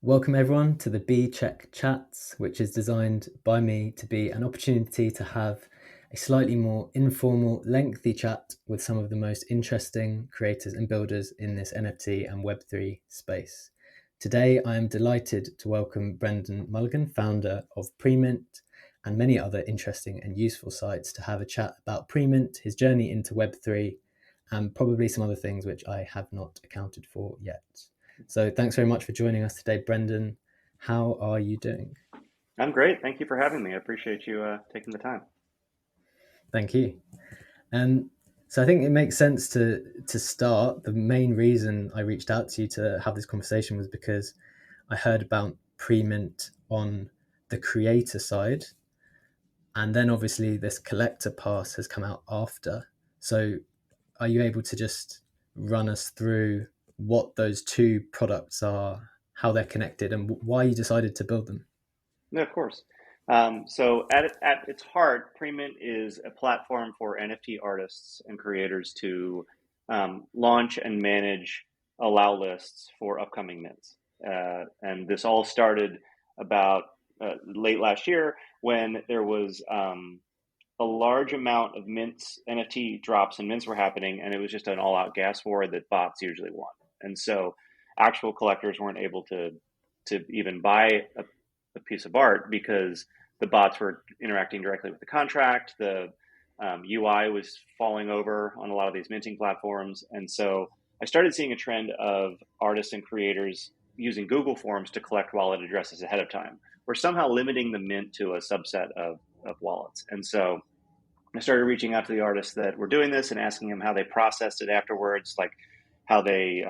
Welcome everyone to the BCheque chats, which is designed by me to be an opportunity to have a slightly more informal, lengthy chat with some of the most interesting creators and builders in this NFT and Web3 space. Today, I am delighted to welcome Brenden Mulligan, founder of Premint, and many other interesting and useful sites to have a chat about Premint, his journey into Web3, and probably some other things which I have not accounted for yet. So thanks very much for joining us today, Brenden. How are you doing? I'm great. Thank you for having me. I appreciate you taking the time. Thank you. So I think it makes sense to start. The main reason I reached out to you to have this conversation was because I heard about Premint on the creator side, and then obviously this collector pass has come out after. So are you able to just run us through what those two products are, how they're connected, and why you decided to build them? No, of course. So at its heart, Premint is a platform for NFT artists and creators to launch and manage allow lists for upcoming mints. And this all started about late last year when there was a large amount of mints, NFT drops and mints were happening, and it was just an all-out gas war that bots usually won. And so actual collectors weren't able to even buy a piece of art because the bots were interacting directly with the contract. The UI was falling over on a lot of these minting platforms. And so I started seeing a trend of artists and creators using Google Forms to collect wallet addresses ahead of time. We're somehow limiting the mint to a subset of wallets. And so I started reaching out to the artists that were doing this and asking them how they processed it afterwards, like how they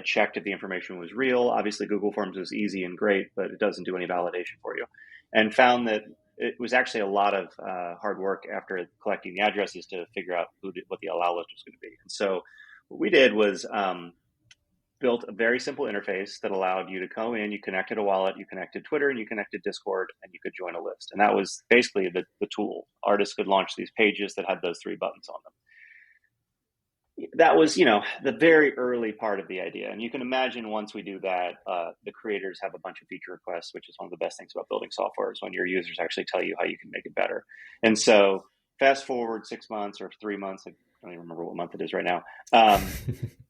checked if the information was real. Obviously, Google Forms is easy and great, but it doesn't do any validation for you. And found that it was actually a lot of hard work after collecting the addresses to figure out what the allow list was going to be. And so what we did was built a very simple interface that allowed you to go in, you connected a wallet, you connected Twitter, and you connected Discord, and you could join a list. And that was basically the tool. Artists could launch these pages that had those three buttons on them. That was, the very early part of the idea. And you can imagine once we do that, the creators have a bunch of feature requests, which is one of the best things about building software is when your users actually tell you how you can make it better. And so fast forward 6 months or 3 months, I don't even remember what month it is right now.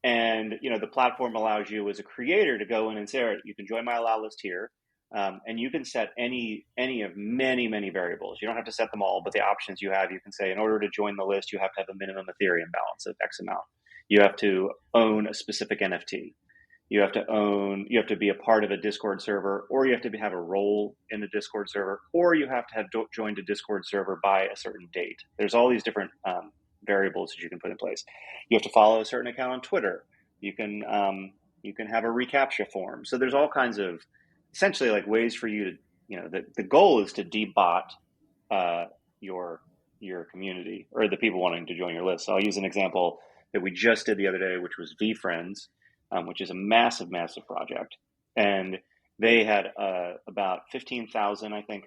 And the platform allows you as a creator to go in and say, all right, you can join my allow list here. And you can set any of many variables. You don't have to set them all, but the options you have, you can say, in order to join the list, you have to have a minimum Ethereum balance of X amount. You have to own a specific NFT. You have to be a part of a Discord server, or you have to have a role in the Discord server, or you have to have joined a Discord server by a certain date. There's all these different variables that you can put in place. You have to follow a certain account on Twitter. You can have a reCAPTCHA form. So there's all kinds of essentially like ways for you to, the goal is to debot your community or the people wanting to join your list. So I'll use an example that we just did the other day, which was VFriends, which is a massive project. And they had about 15,000, I think,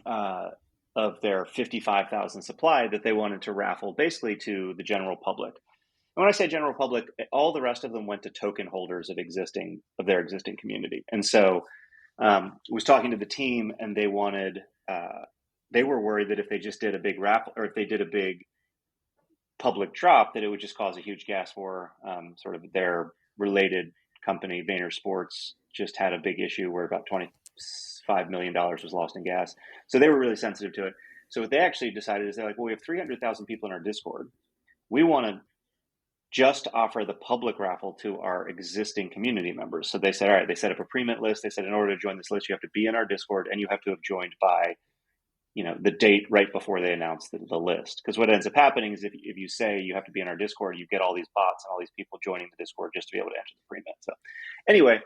of their 55,000 supply that they wanted to raffle basically to the general public. And when I say general public, all the rest of them went to token holders of their existing community. And so I was talking to the team, and they were worried that if they just did a big raffle, or if they did a big public drop, that it would just cause a huge gas war. Sort of their related company, Vayner Sports, just had a big issue where about $25 million was lost in gas. So they were really sensitive to it. So what they actually decided is they're like, well, we have 300,000 people in our Discord. We want to just offer the public raffle to our existing community members. So they said, all right, they set up a Premint list. They said, in order to join this list, you have to be in our Discord, and you have to have joined by, the date right before they announce the list. Because what ends up happening is if you say you have to be in our Discord, you get all these bots and all these people joining the Discord just to be able to enter the Premint. So anyway,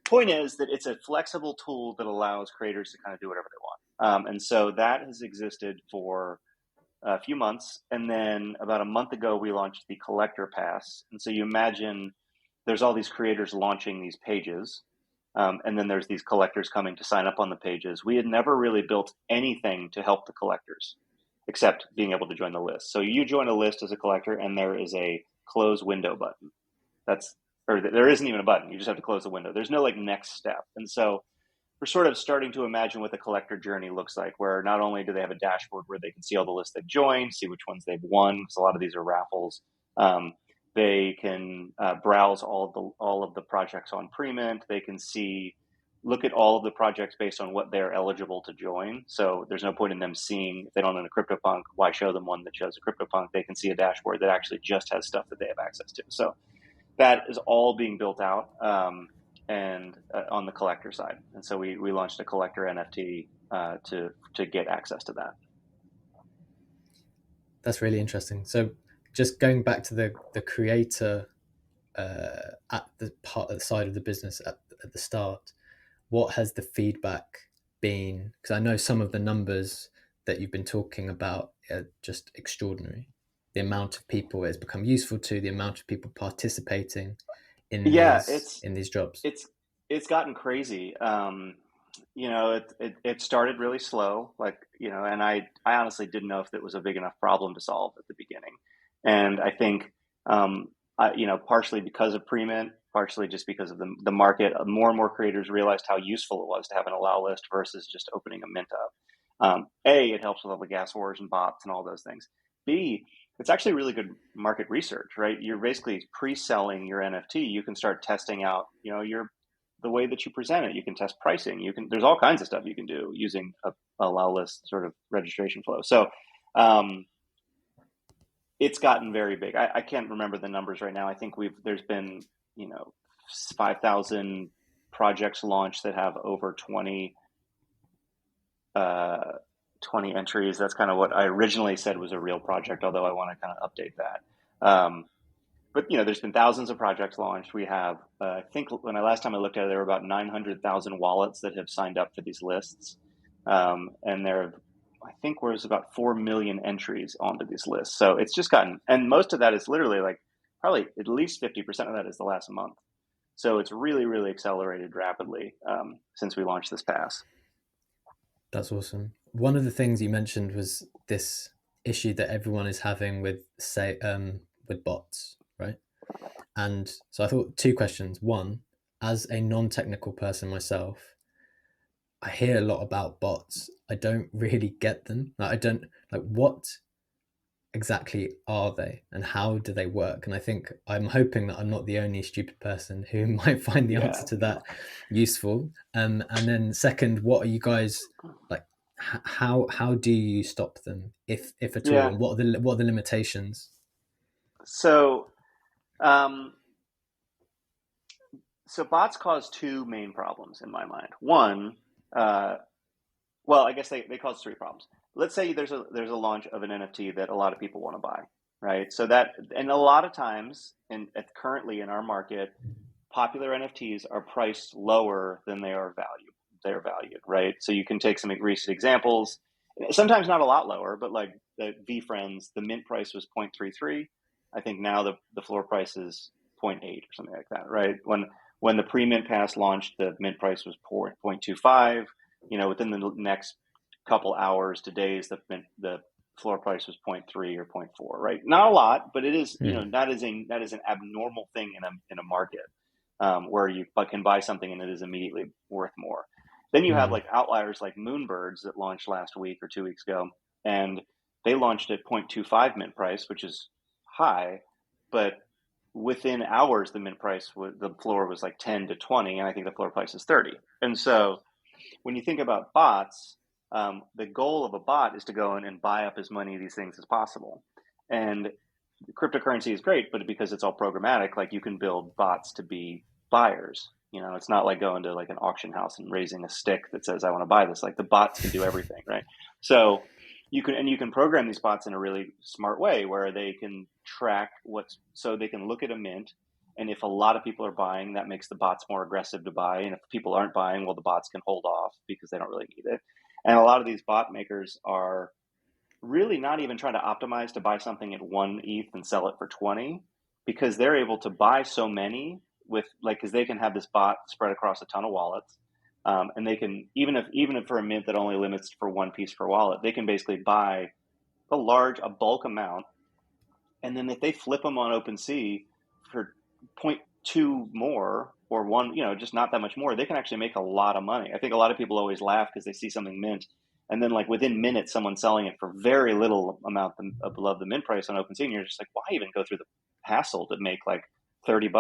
point is that it's a flexible tool that allows creators to kind of do whatever they want. And so that has existed for a few months. And then about a month ago, we launched the collector pass. And so you imagine there's all these creators launching these pages. And then there's these collectors coming to sign up on the pages. We had never really built anything to help the collectors except being able to join the list. So you join a list as a collector, and there is a close window button. That's or there isn't even a button. You just have to close the window. There's no like next step. And so we're sort of starting to imagine what the collector journey looks like, where not only do they have a dashboard where they can see all the lists they've joined, see which ones they've won, because a lot of these are raffles. They can browse all of the projects on Premint. They can look at all of the projects based on what they're eligible to join. So there's no point in them seeing, if they don't own a CryptoPunk, why show them one that shows a CryptoPunk? They can see a dashboard that actually just has stuff that they have access to. So that is all being built out and on the collector side. And so we launched a collector NFT to get access to that. That's really interesting. So just going back to the creator at the part of the side of the business at the start, what has the feedback been? Because I know some of the numbers that you've been talking about are just extraordinary. The amount of people it's become useful to, the amount of people participating in Yeah, these jobs. it's gotten crazy. It started really slow, like, and I honestly didn't know if it was a big enough problem to solve at the beginning. And I think, partially because of Premint, partially just because of the market, more and more creators realized how useful it was to have an allow list versus just opening a mint up. A, it helps with all the gas wars and bots and all those things. B, it's actually really good market research, right? You're basically pre-selling your NFT. You can start testing out, the way that you present it. You can test pricing. There's all kinds of stuff you can do using a allow list sort of registration flow. So it's gotten very big. I can't remember the numbers right now. I think there's been 5,000 projects launched that have over 20 entries. That's kind of what I originally said was a real project, although I want to kind of update that. But there's been thousands of projects launched. We have, I think last time I looked at it, there were about 900,000 wallets that have signed up for these lists. And I think there's about 4 million entries onto these lists. So it's just gotten, and most of that is literally like probably at least 50% of that is the last month. So it's really, really accelerated rapidly since we launched this pass. That's awesome. One of the things you mentioned was this issue that everyone is having with with bots, right? And so I thought two questions. One, as a non-technical person myself, I hear a lot about bots. I don't really get them. I don't like what exactly are they and how do they work? And I think I'm hoping that I'm not the only stupid person who might find the answer to that useful. And then second, what are you guys like? How do you stop them, if at all? And what are the limitations? So, so bots cause two main problems in my mind. One, I guess they cause three problems. Let's say there's a launch of an NFT that a lot of people want to buy, right? So and a lot of times, currently in our market, popular NFTs are priced lower than they are valued, right? So you can take some recent examples. Sometimes not a lot lower, but like the VeeFriends, the mint price was 0.33. I think now the floor price is 0.8 or something like that, right? When the pre-mint pass launched, the mint price was 0.25. Within the next couple hours to days, the floor price was 0.3 or 0.4, right? Not a lot, but it is, that is an abnormal thing in a market where you can buy something and it is immediately worth more. Then you have like outliers like Moonbirds that launched last week or 2 weeks ago, and they launched at 0.25 mint price, which is high, but within hours, the mint price the floor was like 10 to 20, and I think the floor price is 30. And so when you think about bots, the goal of a bot is to go in and buy up as many of these things as possible. And cryptocurrency is great, but because it's all programmatic, like you can build bots to be buyers. It's not like going to like an auction house and raising a stick that says, I want to buy this. Like the bots can do everything, right? So you can program these bots in a really smart way where they can track so they can look at a mint. And if a lot of people are buying, that makes the bots more aggressive to buy. And if people aren't buying, well, the bots can hold off because they don't really need it. And a lot of these bot makers are really not even trying to optimize to buy something at 1 ETH and sell it for 20, because they're able to buy so many because they can have this bot spread across a ton of wallets. And they can, even if for a mint that only limits for one piece per wallet, they can basically buy a bulk amount. And then if they flip them on OpenSea for two more or one, just not that much more, they can actually make a lot of money. I think a lot of people always laugh because they see something mint, and then like within minutes, someone's selling it for very little amount above the mint price on OpenSea, and you're just like, why even go through the hassle to make like $30?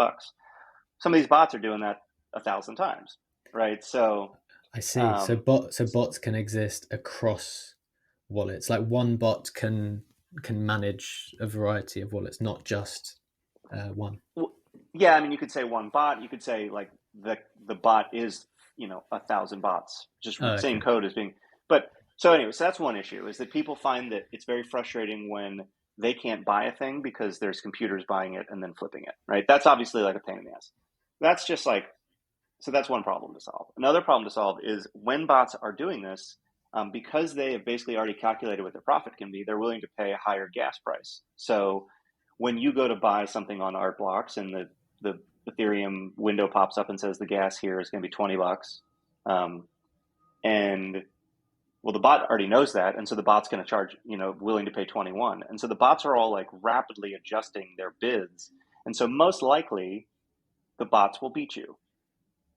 Some of these bots are doing that 1,000 times, right? So, I see. So um, bots can exist across wallets. Like one bot can manage a variety of wallets, not just one. yeah, I mean, you could say one bot. You could say like the bot is 1,000 bots, just Oh, same okay. code as being. But so anyway, so that's one issue, is that people find that it's very frustrating when they can't buy a thing because there's computers buying it and then flipping it, right? That's obviously like a pain in the ass. That's just like, so that's one problem to solve. Another problem to solve is when bots are doing this, because they have basically already calculated what their profit can be, they're willing to pay a higher gas price. So when you go to buy something on Art Blocks and the Ethereum window pops up and says the gas here is going to be $20, and well, the bot already knows that, and so the bot's going to charge, willing to pay 21, and so the bots are all like rapidly adjusting their bids, and so most likely the bots will beat you.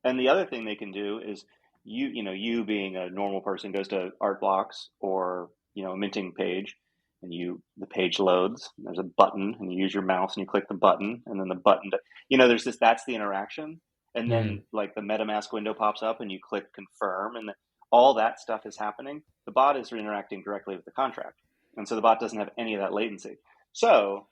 And the other thing they can do is you being a normal person goes to Art Blocks or a minting page, and the page loads. And there's a button, and you use your mouse and you click the button, and then the button. There's this. That's the interaction, and then Mm. like the MetaMask window pops up, and you click confirm, and all that stuff is happening. The bot is interacting directly with the contract, and so the bot doesn't have any of that latency. So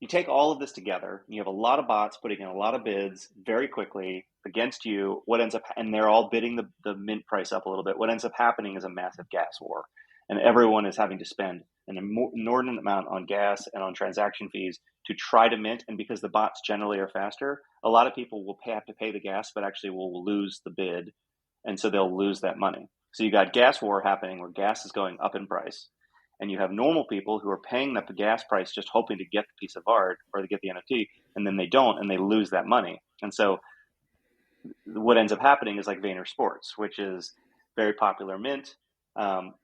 you take all of this together, you have a lot of bots putting in a lot of bids very quickly against you. What ends up, and they're all bidding the mint price up a little bit. What ends up happening is a massive gas war, and everyone is having to spend an inordinate amount on gas and on transaction fees to try to mint. And because the bots generally are faster, a lot of people will have to pay the gas, but actually will lose the bid, and so they'll lose that money. So you got gas war happening where gas is going up in price, and you have normal people who are paying the gas price just hoping to get the piece of art or to get the NFT, and then they don't, and they lose that money. And so what ends up happening is like Vayner Sports, which is very popular mint.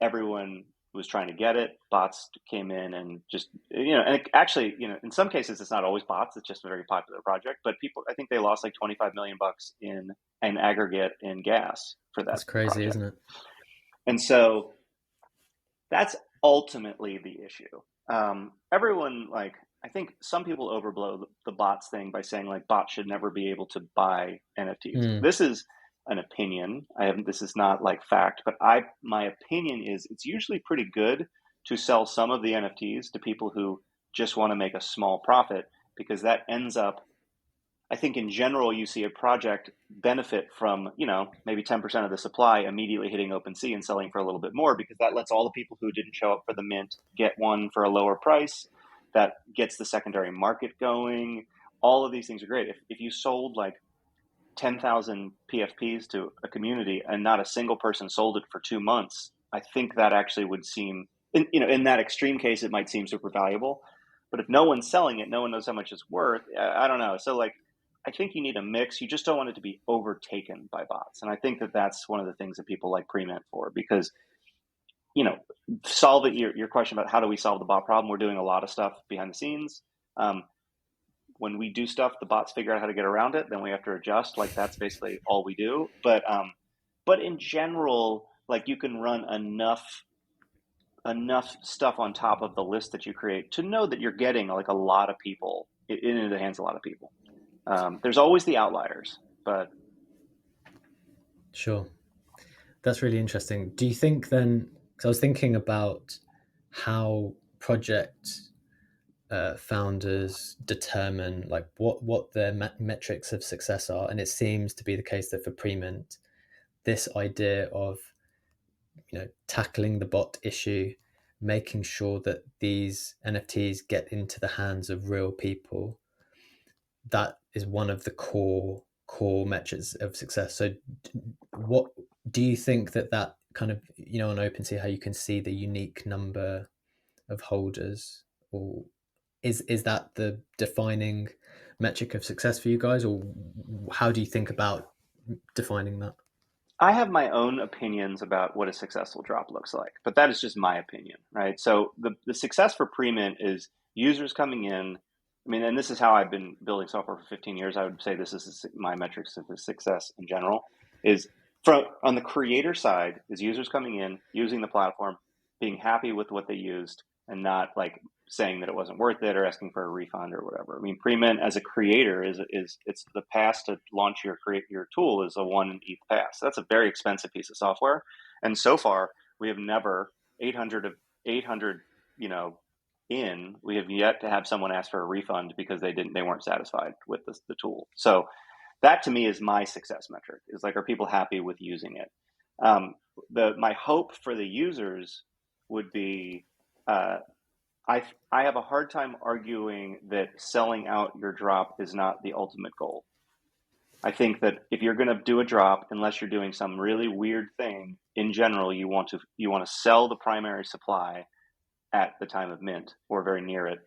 Everyone was trying to get it. Bots came in and just, and actually, in some cases, it's not always bots. It's just a very popular project. But people, I think they lost like 25 million bucks in an aggregate in gas for that That's crazy, project. isn't it? And so that's ultimately the issue. Everyone, like, I think some people overblow the bots thing by saying like bots should never be able to buy NFTs. Mm. This is an opinion. This is not like fact, but my opinion is it's usually pretty good to sell some of the NFTs to people who just want to make a small profit, because that ends up, I think in general, you see a project benefit from, maybe 10% of the supply immediately hitting OpenSea and selling for a little bit more, because that lets all the people who didn't show up for the mint get one for a lower price. That gets the secondary market going. All of these things are great. If you sold like 10,000 PFPs to a community and not a single person sold it for 2 months, I think that actually would seem, in that extreme case, it might seem super valuable. But if no one's selling it, no one knows how much it's worth. I don't know. So like, I think you need a mix. You just don't want it to be overtaken by bots. And I think that that's one of the things that people like Premint for, because, solve it. Your question about how do we solve the bot problem? We're doing a lot of stuff behind the scenes. When we do stuff, the bots figure out how to get around it. Then we have to adjust. Like that's basically all we do. But in general, like you can run enough stuff on top of the list that you create to know that you're getting like a lot of people into the hands of a lot of people. There's always the outliers, but Sure. That's really interesting. Do you think then, because I was thinking about how project founders determine like what their metrics of success are, and it seems to be the case that for Premint, this idea of tackling the bot issue, making sure that these NFTs get into the hands of real people, that is one of the core metrics of success. So what do you think that kind of, on OpenSea, how you can see the unique number of holders, or is that the defining metric of success for you guys, or how do you think about defining that? I have my own opinions about what a successful drop looks like, but that is just my opinion, right? So the success for Premint is users coming in, I mean, and this is how I've been building software for 15 years. I would say this is my metrics of success in general is from on the creator side is users coming in, using the platform, being happy with what they used and not like saying that it wasn't worth it or asking for a refund or whatever. I mean, Premint as a creator is it's the pass to launch your tool is a 1 ETH pass. That's a very expensive piece of software. And so far, we have never 800, we have yet to have someone ask for a refund because they weren't satisfied with the tool. So that to me is my success metric, is like, are people happy with using it? My hope for the users would be, uh, I have a hard time arguing that selling out your drop is not the ultimate goal. I think that if you're going to do a drop, unless you're doing some really weird thing, in general, you want to sell the primary supply at the time of mint or very near it.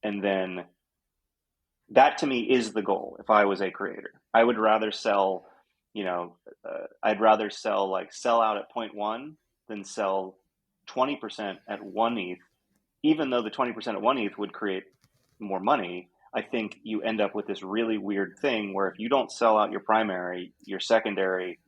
And then that to me is the goal. If I was a creator, I would rather sell, I'd rather sell out at point one than sell 20% at 1 ETH, even though the 20% at 1 ETH would create more money. I think you end up with this really weird thing where if you don't sell out your primary, your secondary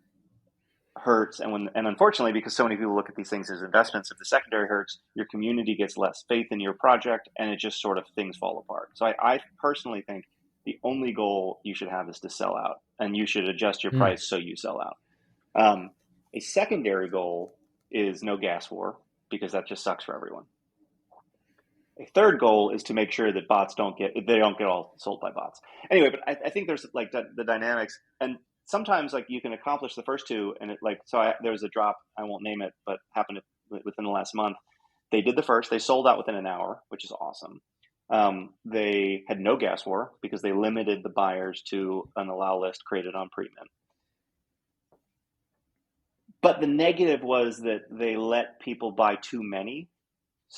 hurts. And unfortunately, because so many people look at these things as investments, if the secondary hurts, your community gets less faith in your project, and it just sort of things fall apart. So I personally think the only goal you should have is to sell out, and you should adjust your Mm. price so you sell out. A secondary goal is no gas war, because that just sucks for everyone. A third goal is to make sure that bots don't get all sold by bots. Anyway, but I think there's like the dynamics, and sometimes like you can accomplish the first two, and there was a drop, I won't name it, but happened within the last month. They did the first, they sold out within an hour, which is awesome. They had no gas war because they limited the buyers to an allow list created on Premint. But the negative was that they let people buy too many.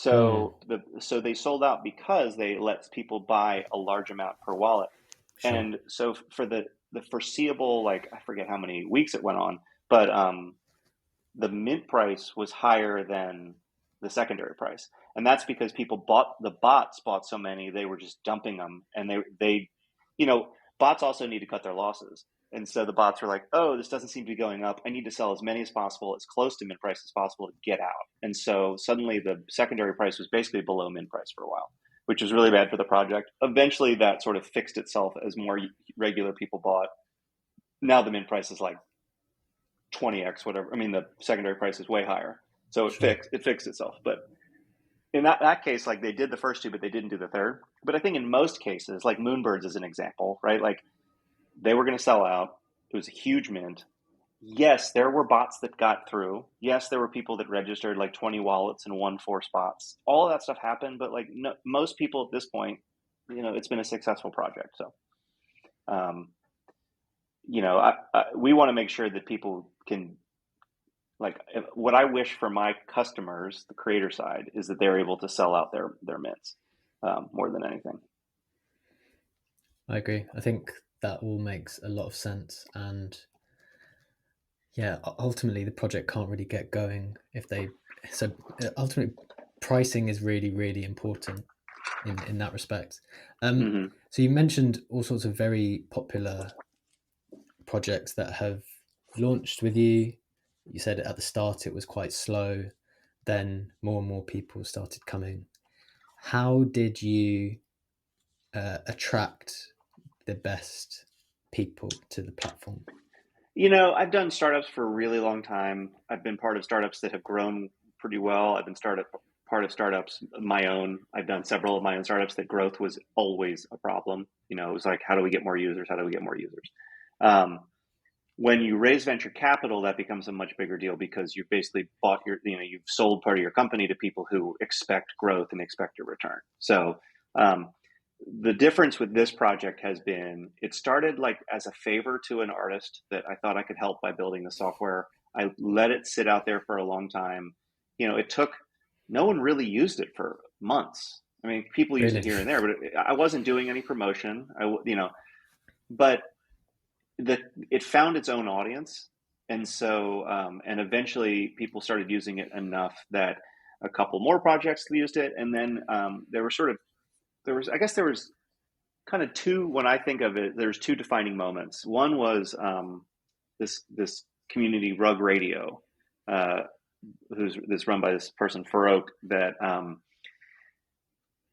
Mm. So they sold out because they let people buy a large amount per wallet. Sure. And so for the foreseeable, like I forget how many weeks it went on, but the mint price was higher than the secondary price, and that's because bots bought so many, they were just dumping them, and they bots also need to cut their losses, and so the bots were like, oh, this doesn't seem to be going up, I need to sell as many as possible, as close to mint price as possible to get out. And so suddenly the secondary price was basically below mint price for a while, which was really bad for the project. Eventually that sort of fixed itself as more regular people bought. Now the mint price is like 20x whatever. I mean, the secondary price is way higher, so Sure. it fixed itself. But in that case, like they did the first two, but they didn't do the third. But I think in most cases, like Moonbirds is an example, right? Like they were going to sell out. It was a huge mint. Yes, there were bots that got through. Yes, there were people that registered like 20 wallets and won 4 spots. All of that stuff happened, but like no, most people at this point, it's been a successful project. So, um, we want to make sure that people can, like, what I wish for my customers, the creator side, is that they're able to sell out their mints more than anything. I agree. I think that all makes a lot of sense. And yeah, ultimately, the project can't really get going if they. So ultimately, pricing is really, really important in that respect. Mm-hmm. So you mentioned all sorts of very popular projects that have launched with you. You said at the start it was quite slow, then more and more people started coming. How did you attract the best people to the platform? I've done startups for a really long time. I've been part of startups that have grown pretty well. I've been part of startups my own. I've done several of my own startups that growth was always a problem. It was like, how do we get more users? How do we get more users? Um, when you raise venture capital, that becomes a much bigger deal because you've basically you've sold part of your company to people who expect growth and expect a return. So um, the difference with this project has been, it started like as a favor to an artist that I thought I could help by building the software. I let it sit out there for a long time. No one really used it for months. I mean, people use it Really? here and there, but I wasn't doing any promotion. But it found its own audience, and so and eventually people started using it enough that a couple more projects used it, and then there was kind of two, when I think of it, there's two defining moments. One was this community Rug Radio, uh, who's this run by this person Farouk,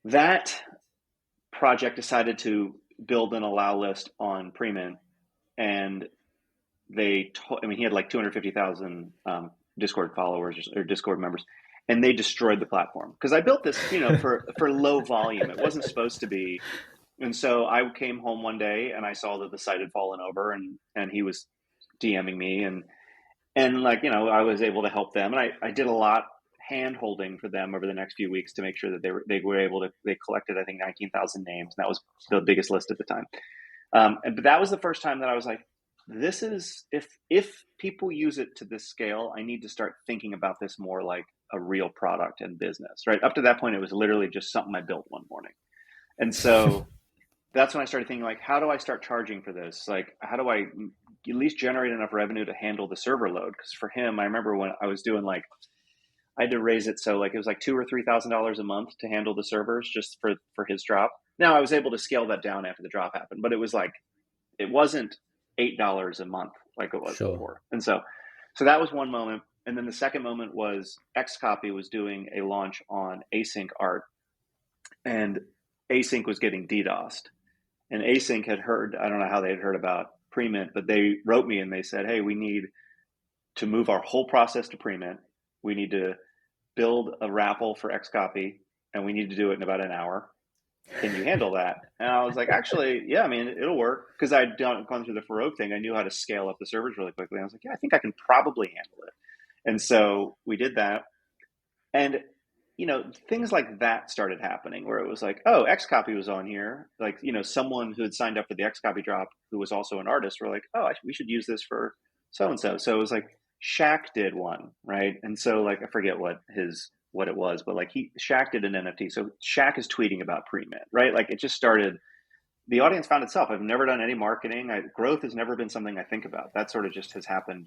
that project decided to build an allow list on Premint, and I mean, he had like 250,000 Discord followers or Discord members, and they destroyed the platform because I built this, for low volume. It wasn't supposed to be. And so I came home one day and I saw that the site had fallen over, and he was DMing me, and like, I was able to help them, and I did a lot hand holding for them over the next few weeks to make sure that they were able to. They collected, I think, 19,000 names, and that was the biggest list at the time. But that was the first time that I was like, this is, if people use it to this scale, I need to start thinking about this more like a real product and business, right? Up to that point, it was literally just something I built one morning. And so that's when I started thinking, like, how do I start charging for this? Like, how do I at least generate enough revenue to handle the server load? Because for him, I remember when I was doing, like, I had to raise it so like it was like $2,000 or $3,000 a month to handle the servers just for his drop. Now I was able to scale that down after the drop happened, but it was like, it wasn't $8 a month like it was Sure. before. And so that was one moment. And then the second moment was Xcopy was doing a launch on async art, and async was getting DDoSed. And async had heard, I don't know how they had heard about Premint, but they wrote me and they said, hey, we need to move our whole process to Premint. We need to build a raffle for Xcopy, and we need to do it in about an hour. Can you handle that? And I was like, actually, yeah, I mean, it'll work, because I'd gone through the Farouk thing. I knew how to scale up the servers really quickly. And I was like, yeah, I think I can probably handle it. And so we did that. And, things like that started happening, where it was like, oh, Xcopy was on here. Like, someone who had signed up for the Xcopy drop who was also an artist were like, oh, we should use this for so-and-so. So it was like, BCheque did one, right? And so, like, I forget what it was, but like BCheque did an NFT. So BCheque is tweeting about Premint, right? Like, it just started. The audience found itself. I've never done any marketing. Growth has never been something I think about. That sort of just has happened,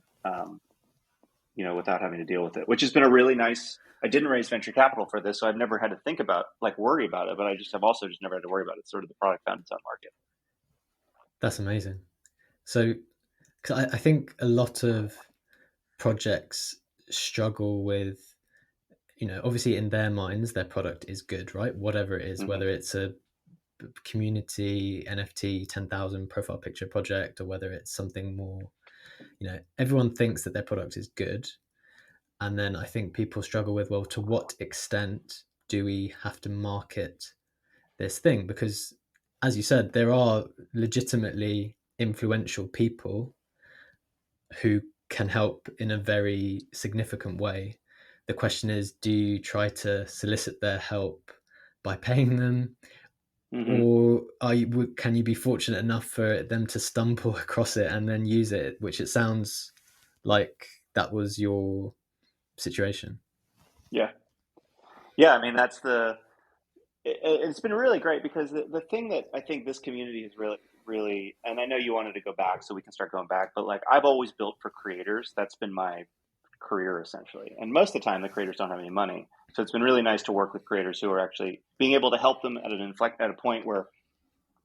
without having to deal with it, which has been a really nice. I didn't raise venture capital for this, so I've never had to think about, like, worry about it. But I've also just never had to worry about it. Sort of the product found its own market. That's amazing. So, because I think a lot of projects struggle with, obviously in their minds, their product is good, right? Whatever it is, mm-hmm. Whether it's a community NFT 10,000 profile picture project, or whether it's something more, everyone thinks that their product is good. And then I think people struggle with, well, to what extent do we have to market this thing? Because, as you said, there are legitimately influential people who can help in a very significant way. The question is, do you try to solicit their help by paying them? Mm-hmm. Or can you be fortunate enough for them to stumble across it and then use it, which it sounds like that was your situation. Yeah. I mean, it's been really great, because the thing that I think this community is really, and I know you wanted to go back so we can start going back, but like, I've always built for creators. That's been my career, essentially. And most of the time the creators don't have any money. So it's been really nice to work with creators who are actually being able to help them at a point where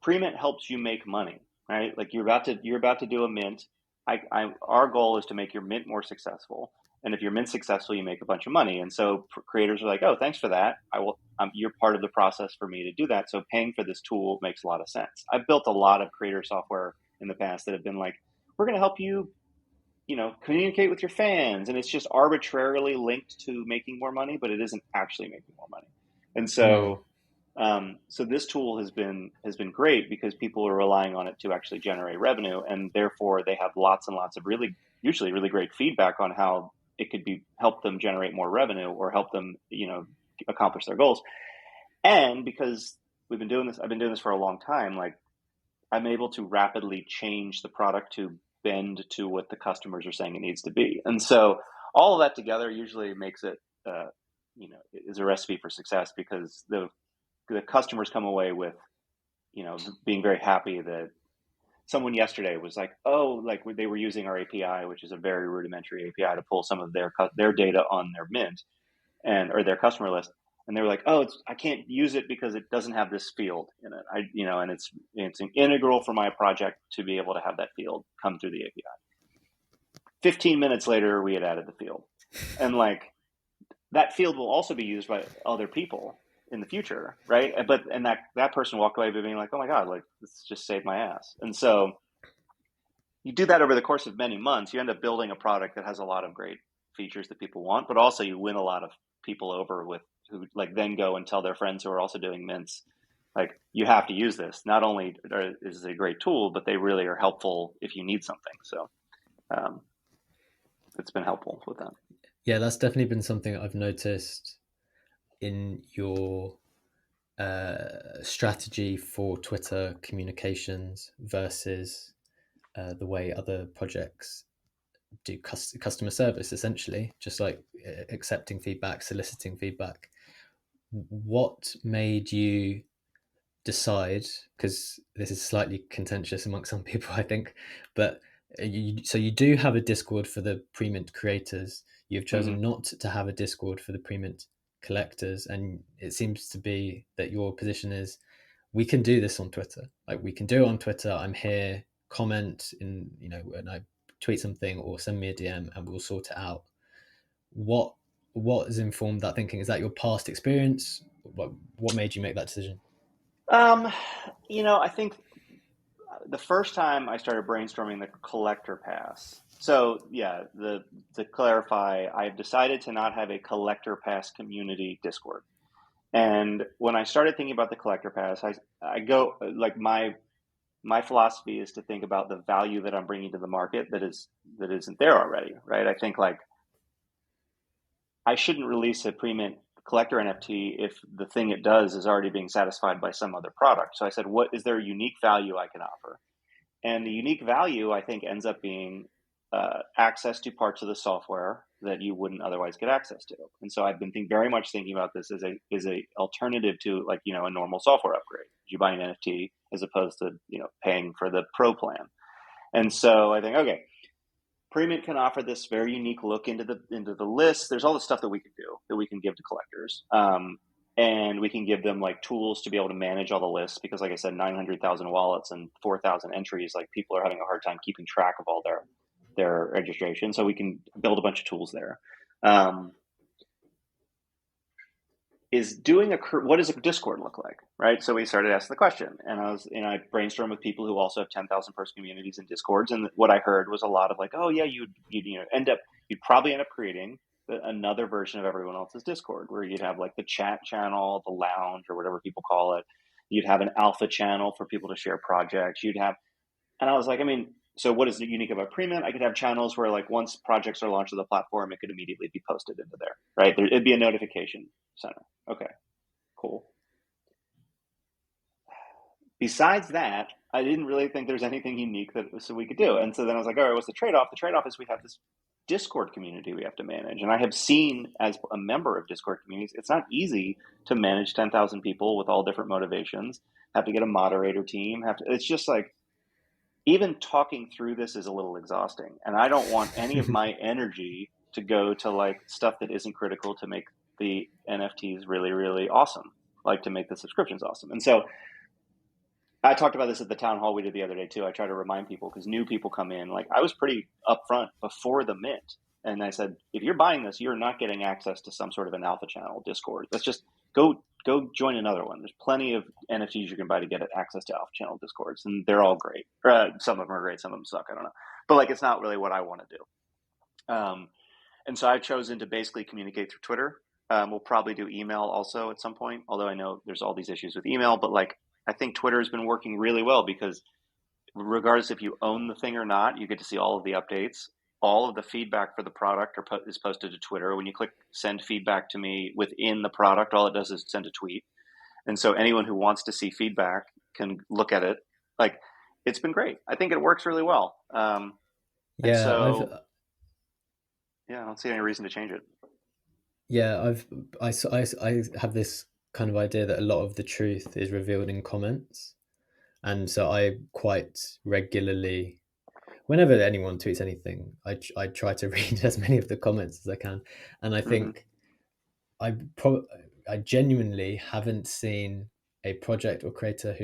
Premint helps you make money, right? Like, you're about to do a mint. Our goal is to make your mint more successful. And if your mint's successful, you make a bunch of money. And so creators are like, oh, thanks for that. You're part of the process for me to do that. So paying for this tool makes a lot of sense. I've built a lot of creator software in the past that have been like, we're going to help you, communicate with your fans. And it's just arbitrarily linked to making more money, but it isn't actually making more money. And so, so this tool has been great, because people are relying on it to actually generate revenue. And therefore they have lots and lots of usually really great feedback on how it could help them generate more revenue, or help them, accomplish their goals. And because I've been doing this for a long time, like, I'm able to rapidly change the product to bend to what the customers are saying it needs to be. And so all of that together usually makes it, is a recipe for success, because the customers come away with, being very happy that someone yesterday was like, oh, like, they were using our API, which is a very rudimentary API, to pull some of their data on their mint or their customer list. And they were like, oh, I can't use it because it doesn't have this field in it. And it's integral for my project to be able to have that field come through the API. 15 minutes later, we had added the field. And like, that field will also be used by other people in the future, right? And that person walked away being like, oh my God, like this just saved my ass. And so you do that over the course of many months, you end up building a product that has a lot of great features that people want, but also you win a lot of people over with who like then go and tell their friends who are also doing mints, like you have to use this. Not only is it a great tool, but they really are helpful if you need something. So it's been helpful with that. Yeah, that's definitely been something I've noticed in your strategy for Twitter communications versus the way other projects do customer service, essentially, just like accepting feedback, soliciting feedback. What made you decide, because this is slightly contentious amongst some people, I think, but so you do have a Discord for the Premint creators. You've chosen Mm-hmm. not to have a Discord for the Premint collectors, and it seems to be that your position is we can do this on Twitter. Like we can do it on Twitter. I'm here, comment in, when I tweet something or send me a DM and we'll sort it out. What has informed that thinking? Is that your past experience? What made you make that decision? Um, I think the first time I started brainstorming the collector pass. So yeah, to clarify, I've decided to not have a collector pass community Discord. And when I started thinking about the collector pass, I go like my philosophy is to think about the value that I'm bringing to the market that isn't there already, right? I think like I shouldn't release a Premint collector NFT if the thing it does is already being satisfied by some other product. So I said, what is there a unique value I can offer? And the unique value, I think, ends up being access to parts of the software that you wouldn't otherwise get access to. And so I've been very much thinking about this as a alternative to like a normal software upgrade. You buy an NFT as opposed to paying for the pro plan. And so I think, okay, Premint can offer this very unique look into the list. There's all the stuff that we can do that we can give to collectors. And we can give them like tools to be able to manage all the lists because like I said, 900,000 wallets and 4,000 entries, like people are having a hard time keeping track of all their registration. So we can build a bunch of tools there. What does a Discord look like, right? So we started asking the question, and I brainstormed with people who also have 10,000 person communities and Discords, and what I heard was a lot of like, oh yeah, you'd probably end up creating another version of everyone else's Discord where you'd have like the chat channel, the lounge, or whatever people call it. You'd have an alpha channel for people to share projects. And I was like, I mean, so what is unique about Premint? I could have channels where like once projects are launched to the platform, it could immediately be posted into there, right? It'd be a notification center. Okay, cool. Besides that, I didn't really think there's anything unique so we could do. And so then I was like, all right, what's the trade-off? The trade-off is we have this Discord community we have to manage. And I have seen as a member of Discord communities, it's not easy to manage 10,000 people with all different motivations, have to get a moderator team, it's just like, even talking through this is a little exhausting. And I don't want any of my energy to go to like stuff that isn't critical to make the NFTs really, really awesome, like to make the subscriptions awesome. And so I talked about this at the town hall we did the other day too. I try to remind people because new people come in. Like I was pretty upfront before the mint. And I said, if you're buying this, you're not getting access to some sort of an alpha channel Discord. Let's just go join another one. There's plenty of NFTs you can buy to get access to alpha channel Discords, and they're all great. Some of them are great, some of them suck. I don't know, but like it's not really what I want to do. And so I've chosen to basically communicate through Twitter. We'll probably do email also at some point, although I know there's all these issues with email. But like I think Twitter has been working really well because regardless if you own the thing or not, you get to see all of the updates. All of the feedback for the product is posted to Twitter. When you click send feedback to me within the product, all it does is send a tweet. And so anyone who wants to see feedback can look at it. Like it's been great. I think it works really well. And Yeah, so, yeah, I don't see any reason to change it. I have this kind of idea that a lot of the truth is revealed in comments, and so I quite regularly, whenever anyone tweets anything, I try to read as many of the comments as I can, and I Mm-hmm. think I probably I genuinely haven't seen a project or creator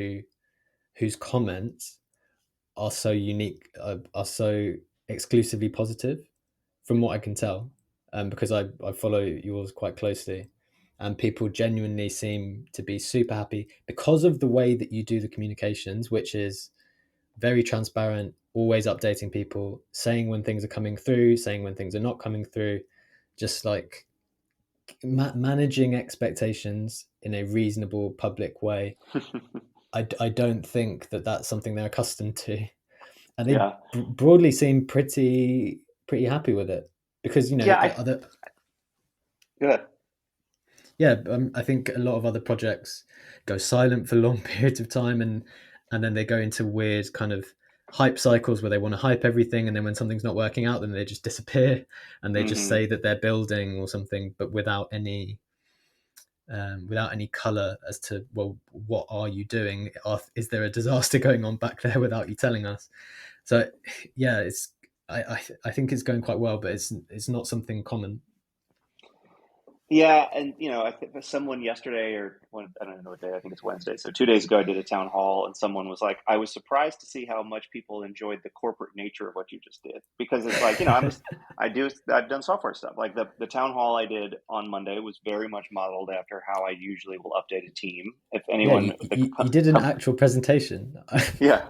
whose comments are so unique, are so exclusively positive, from what I can tell, because I follow yours quite closely, and people genuinely seem to be super happy because of the way that you do the communications, which is very transparent, always updating people, saying when things are coming through, saying when things are not coming through, just like managing expectations in a reasonable public way. I don't think that that's something they're accustomed to, and they Yeah. broadly seem pretty happy with it, because Yeah. other Good. yeah, I think a lot of other projects go silent for long periods of time, and then they go into weird kind of hype cycles where they want to hype everything, and then when something's not working out, then they just disappear and they just Hmm. say that they're building or something, but without any color as to, well, what are you doing? Is there a disaster going on back there without you telling us? So yeah, I think it's going quite well, but it's not something common. Yeah, and I think someone yesterday or I don't know what day. I think it's Wednesday. So 2 days ago, I did a town hall, and someone was like, "I was surprised to see how much people enjoyed the corporate nature of what you just did." Because it's like, I've done software stuff. Like the town hall I did on Monday was very much modeled after how I usually will update a team. If Yeah, anyone, you did an actual presentation. yeah,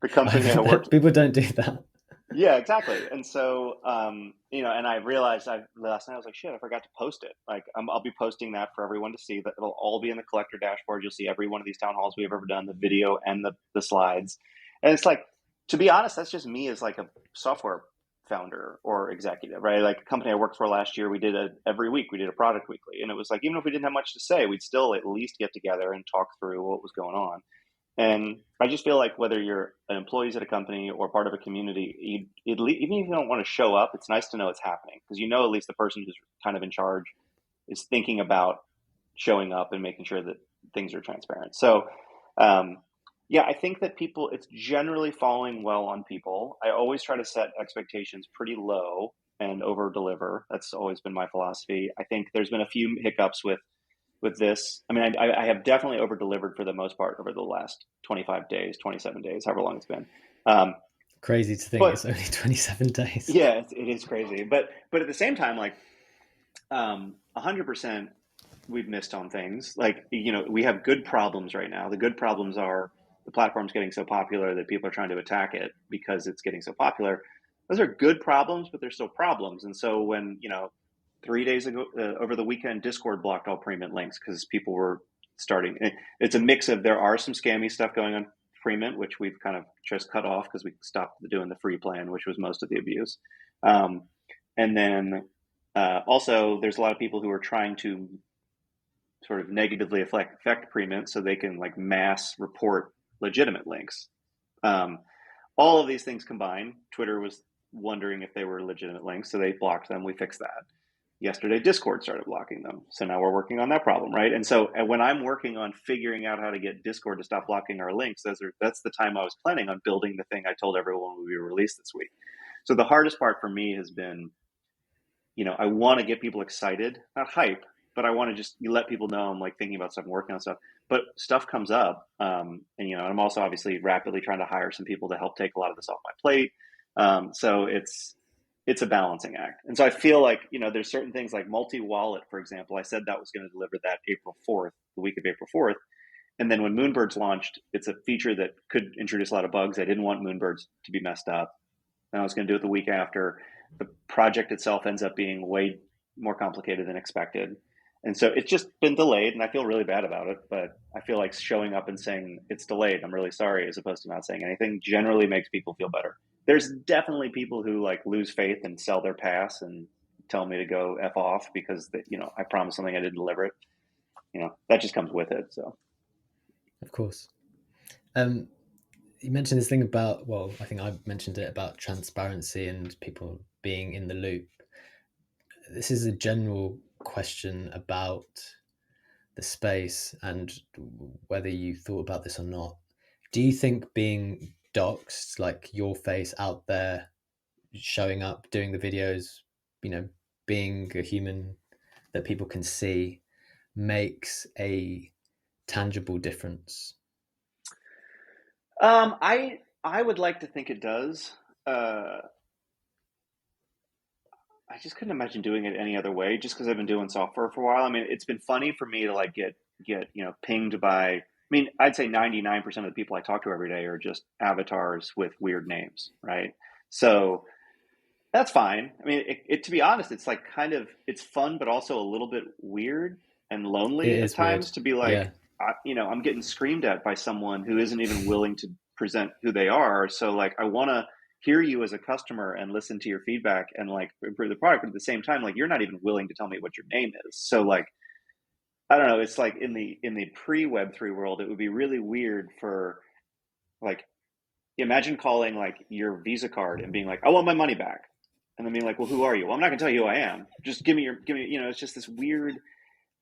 the company I worked. People don't do that. Yeah, exactly. And so, and I realized last night I was like, shit, I forgot to post it. Like, I'll be posting that for everyone to see. That it'll all be in the collector dashboard. You'll see every one of these town halls we've ever done, the video and the slides. And it's like, to be honest, that's just me as like a software founder or executive, right? Like a company I worked for last year, we did every week we did a product weekly, and it was like even if we didn't have much to say, we'd still at least get together and talk through what was going on. And I just feel like whether you're an employee at a company or part of a community, even if you don't want to show up, it's nice to know it's happening because at least the person who's kind of in charge is thinking about showing up and making sure that things are transparent. So, um, yeah, I think that it's generally falling well on people. I always try to set expectations pretty low and over deliver. That's always been my philosophy. I think there's been a few hiccups with this. I mean, I have definitely over delivered for the most part over the last 25 days, 27 days, however long it's been. Um, Crazy to think it's but only 27 days. yeah, it is crazy. But at the same time, like 100%, we've missed on things. Like we have good problems right now. The good problems are the platform's getting so popular that people are trying to attack it because it's getting so popular. Those are good problems, but they're still problems. And so when 3 days ago, over the weekend, Discord blocked all Premint links because people were starting. It's a mix of, there are some scammy stuff going on Premint, which we've kind of just cut off because we stopped doing the free plan, which was most of the abuse. Um, and then also, there's a lot of people who are trying to sort of negatively affect Premint so they can like mass report legitimate links. Um, all of these things combined, Twitter was wondering if they were legitimate links, so they blocked them. We fixed that. Yesterday, Discord started blocking them. So now we're working on that problem, right? And so when I'm working on figuring out how to get Discord to stop blocking our links, that's the time I was planning on building the thing I told everyone would be released this week. So the hardest part for me has been, I want to get people excited, not hype, but I want to just let people know I'm like thinking about stuff and working on stuff. But stuff comes up, and I'm also obviously rapidly trying to hire some people to help take a lot of this off my plate. So it's a balancing act. And so I feel like, there's certain things like multi-wallet, for example. I said that was going to deliver that April 4th, the week of April 4th. And then when Moonbirds launched, it's a feature that could introduce a lot of bugs. I didn't want Moonbirds to be messed up. And I was going to do it the week after. The project itself ends up being way more complicated than expected. And so it's just been delayed, and I feel really bad about it. But I feel like showing up and saying it's delayed, I'm really sorry, as opposed to not saying anything, generally makes people feel better. There's definitely people who like lose faith and sell their pass and tell me to go F off because I promised something, I didn't deliver it. That just comes with it. So Of course. Um, you mentioned this thing about, well, I think I mentioned it about transparency and people being in the loop. This is a general question about the space and whether you thought about this or not. Do you think being doxxed, like your face out there, showing up, doing the videos, you know, being a human that people can see, makes a tangible difference? I would like to think it does. I just couldn't imagine doing it any other way, just because I've been doing software for a while. I mean, it's been funny for me to like get pinged by. I mean, I'd say 99% of the people I talk to every day are just avatars with weird names, right? So that's fine. I mean, to be honest, it's like kind of it's fun, but also a little bit weird and It lonely at is weird. times to be like, Yeah. I'm getting screamed at by someone who isn't even willing to present who they are. So like, I want to hear you as a customer and listen to your feedback and like improve the product, but at the same time, like you're not even willing to tell me what your name is. So like, I don't know. It's like in the pre Web3 world, it would be really weird for like imagine calling like your Visa card and being like, I want my money back. And then being like, well, who are you? Well, I'm not gonna tell you who I am. Just give me, it's just this weird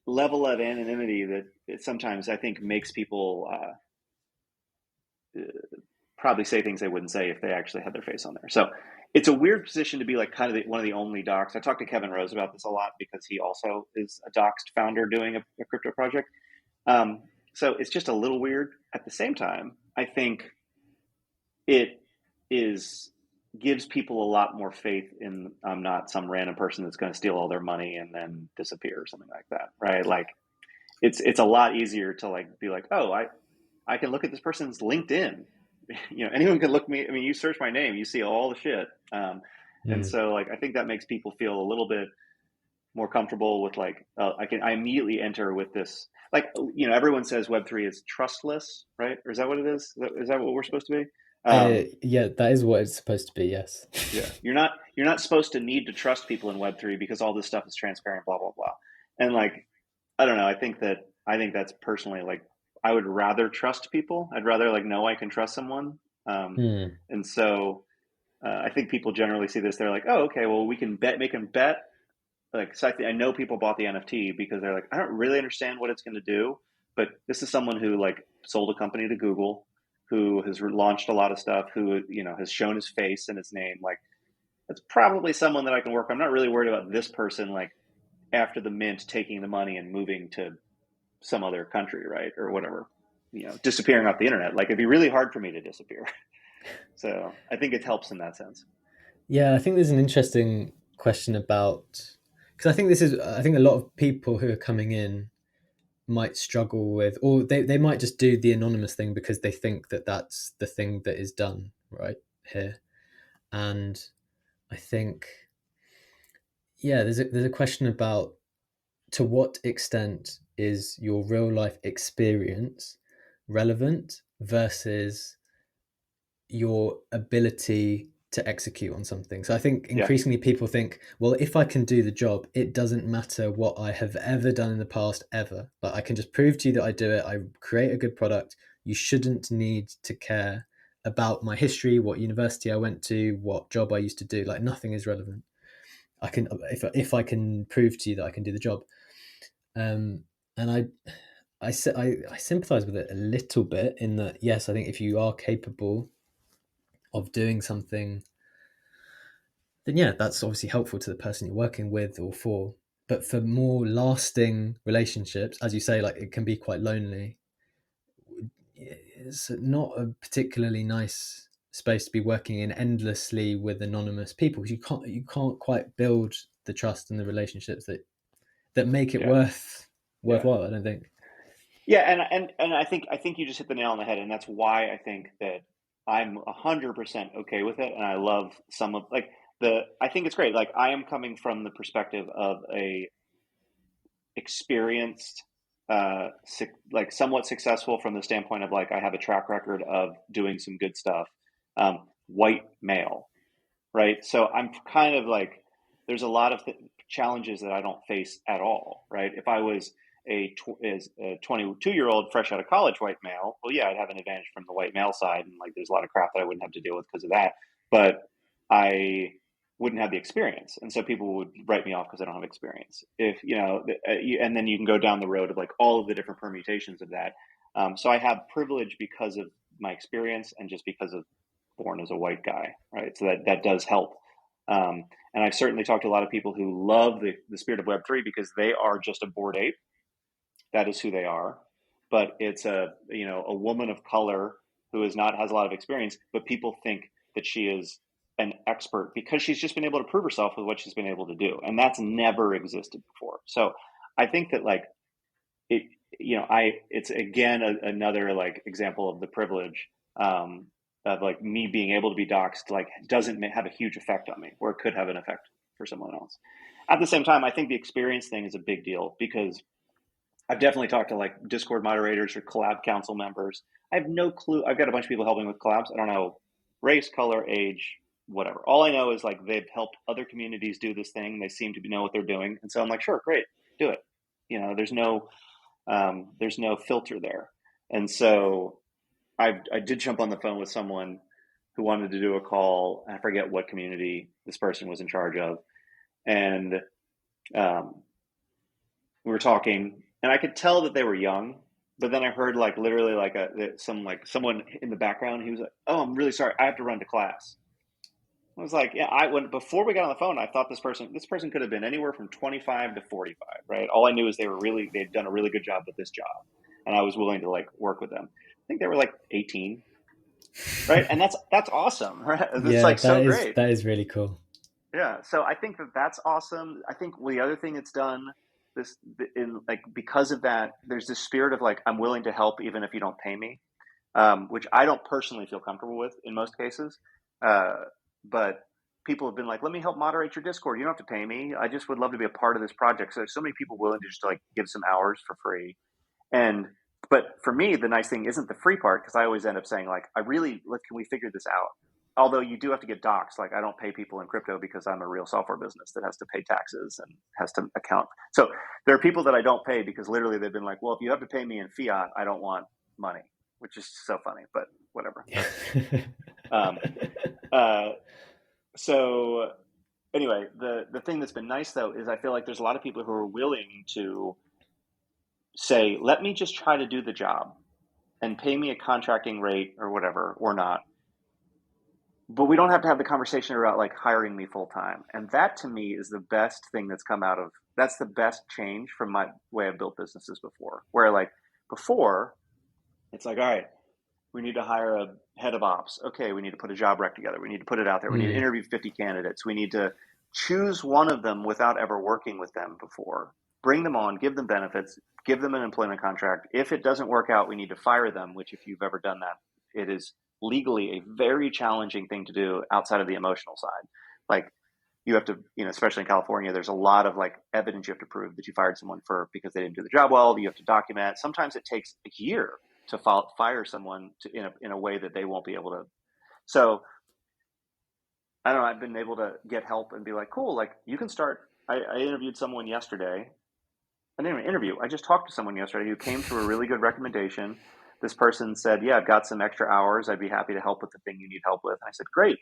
level of anonymity that it sometimes I think makes people probably say things they wouldn't say if they actually had their face on there. So it's a weird position to be like kind of one of the only docs. I talked to Kevin Rose about this a lot because he also is a doxed founder doing a crypto project. Um, so it's just a little weird. At the same time, I think it is gives people a lot more faith in I'm not some random person that's going to steal all their money and then disappear or something like that, right? Like it's a lot easier to like be like, oh, I can look at this person's LinkedIn. Anyone can look me. I mean, you search my name, you see all the shit. And Mm. so like I think that makes people feel a little bit more comfortable with like I immediately enter with this like everyone says Web3 is trustless, right? Or is that what it is? Is that what we're supposed to be? Yeah, that is what it's supposed to be. Yes. Yeah, you're not supposed to need to trust people in Web3 because all this stuff is transparent, blah blah blah. And like I don't know, I think that's personally like I would rather trust people. I'd rather like know I can trust someone. Um, Hmm. and so I think people generally see this. They're like, oh, okay, well we can make them bet. Like so I know people bought the NFT because they're like, I don't really understand what it's going to do, but this is someone who like sold a company to Google, who has launched a lot of stuff, who has shown his face and his name. Like that's probably someone that I can work. I'm not really worried about this person like after the mint taking the money and moving to some other country, right, or whatever, disappearing off the internet. Like it'd be really hard for me to disappear. So I think it helps in that sense. Yeah, I think there's an interesting question about, because I think a lot of people who are coming in might struggle with, or they might just do the anonymous thing because they think that that's the thing that is done right here. And I think, yeah, there's a question about to what extent is your real life experience relevant versus your ability to execute on something. So I think Yeah, increasingly people think, well, if I can do the job, it doesn't matter what I have ever done in the past, ever. Like I can just prove to you that I do it. I create a good product. You shouldn't need to care about my history, what university I went to, what job I used to do. Like nothing is relevant. I can if I can prove to you that I can do the job. And I sympathize with it a little bit in that yes, I think if you are capable of doing something, then yeah, that's obviously helpful to the person you're working with or for. But for more lasting relationships, as you say, like it can be quite lonely. It's not a particularly nice space to be working in endlessly with anonymous people because you can't quite build the trust and the relationships that make it yeah, yeah, worthwhile. I don't think. yeah. And I think you just hit the nail on the head, and that's why I think that I'm 100% okay with it, and I love some of like the. I think it's great. Like I am coming from the perspective of a experienced like somewhat successful from the standpoint of like I have a track record of doing some good stuff. White male, right? So I'm kind of like there's a lot of challenges that I don't face at all, right? If I was as a 22-year-old fresh out of college white male, well, yeah, I'd have an advantage from the white male side, and like there's a lot of crap that I wouldn't have to deal with because of that. But I wouldn't have the experience, and so people would write me off because I don't have experience. If and then you can go down the road of like all of the different permutations of that. So I have privilege because of my experience and just because of born as a white guy, right? So that does help. And I've certainly talked to a lot of people who love the spirit of Web3 because they are just a bored ape that is who they are. But it's a woman of color who has a lot of experience, but people think that she is an expert because she's just been able to prove herself with what she's been able to do, and that's never existed before. So I think that like it, it's again another like example of the privilege, of like me being able to be doxxed, like doesn't have a huge effect on me, or it could have an effect for someone else. At the same time, I think the experience thing is a big deal because I've definitely talked to like Discord moderators or collab council members. I have no clue. I've got a bunch of people helping with collabs. I don't know race, color, age, whatever. All I know is like they've helped other communities do this thing. They seem to know what they're doing, and so I'm like, sure, great, do it. There's no filter there, and so I did jump on the phone with someone who wanted to do a call. I forget what community this person was in charge of, and we were talking, and I could tell that they were young. But then I heard like literally like someone in the background. He was like, "Oh, I'm really sorry. I have to run to class." I was like, "Yeah." Before we got on the phone, I thought this person could have been anywhere from 25 to 45, right? All I knew is they'd done a really good job with this job, and I was willing to like work with them. I think they were like 18, right? And that's awesome, right? It's Yeah, like so great. that is really cool. Yeah, so I think that's awesome. I think the other thing it's done this in like because of that, there's this spirit of like I'm willing to help even if you don't pay me, which I don't personally feel comfortable with in most cases. But people have been like, "Let me help moderate your Discord. You don't have to pay me. I just would love to be a part of this project." So there's so many people willing to just like give some hours for free. And but for me, the nice thing isn't the free part because I always end up saying like, can we figure this out? Although you do have to get doxxed. Like I don't pay people in crypto because I'm a real software business that has to pay taxes and has to account. So there are people that I don't pay because literally they've been like, well, if you have to pay me in fiat, I don't want money, which is so funny, but whatever. um, uh, so anyway, the thing that's been nice though is I feel like there's a lot of people who are willing to say, let me just try to do the job and pay me a contracting rate or whatever, or not. But we don't have to have the conversation about like hiring me full time. And that to me is the best thing that's the best change from my way I've built businesses before. Where like before, it's like, all right, we need to hire a head of ops. Okay, we need to put a job rec together. We need to put it out there. We need to interview 50 candidates. We need to choose one of them without ever working with them before. Bring them on, give them benefits, give them an employment contract. If it doesn't work out, we need to fire them, which if you've ever done that, it is legally a very challenging thing to do outside of the emotional side. Like you have to, especially in California, there's a lot of like evidence you have to prove that you fired someone because they didn't do the job well. You have to document. Sometimes it takes a year to fire someone in a way that they won't be able to. So I don't know. I've been able to get help and be like, cool, like you can start. I interviewed someone yesterday. I didn't even interview. I just talked to someone yesterday who came through a really good recommendation. This person said, yeah, I've got some extra hours. I'd be happy to help with the thing you need help with. And I said, great.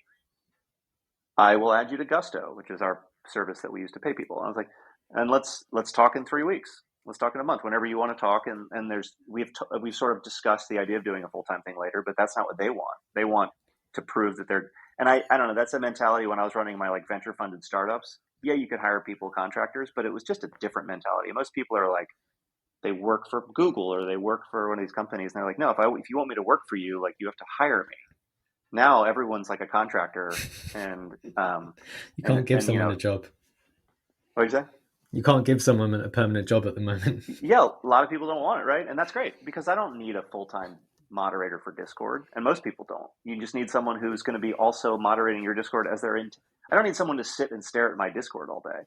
I will add you to Gusto, which is our service that we use to pay people. And I was like, and let's talk in 3 weeks. Let's talk in a month, whenever you want to talk. And we've sort of discussed the idea of doing a full-time thing later, but that's not what they want. They want to prove that they're, and I don't know, that's a mentality when I was running my like venture funded startups. Yeah, you could hire people, contractors, but it was just a different mentality. Most people are like, they work for Google or they work for one of these companies. And they're like, no, if you want me to work for you, like you have to hire me. Now everyone's like a contractor and, you can't give and someone a job. What did you say? You can't give someone a permanent job at the moment. Yeah, a lot of people don't want it, right? And that's great because I don't need a full-time moderator for Discord, and most people don't. You just need someone who's going to be also moderating your Discord as they're in. I don't need someone to sit and stare at my Discord all day.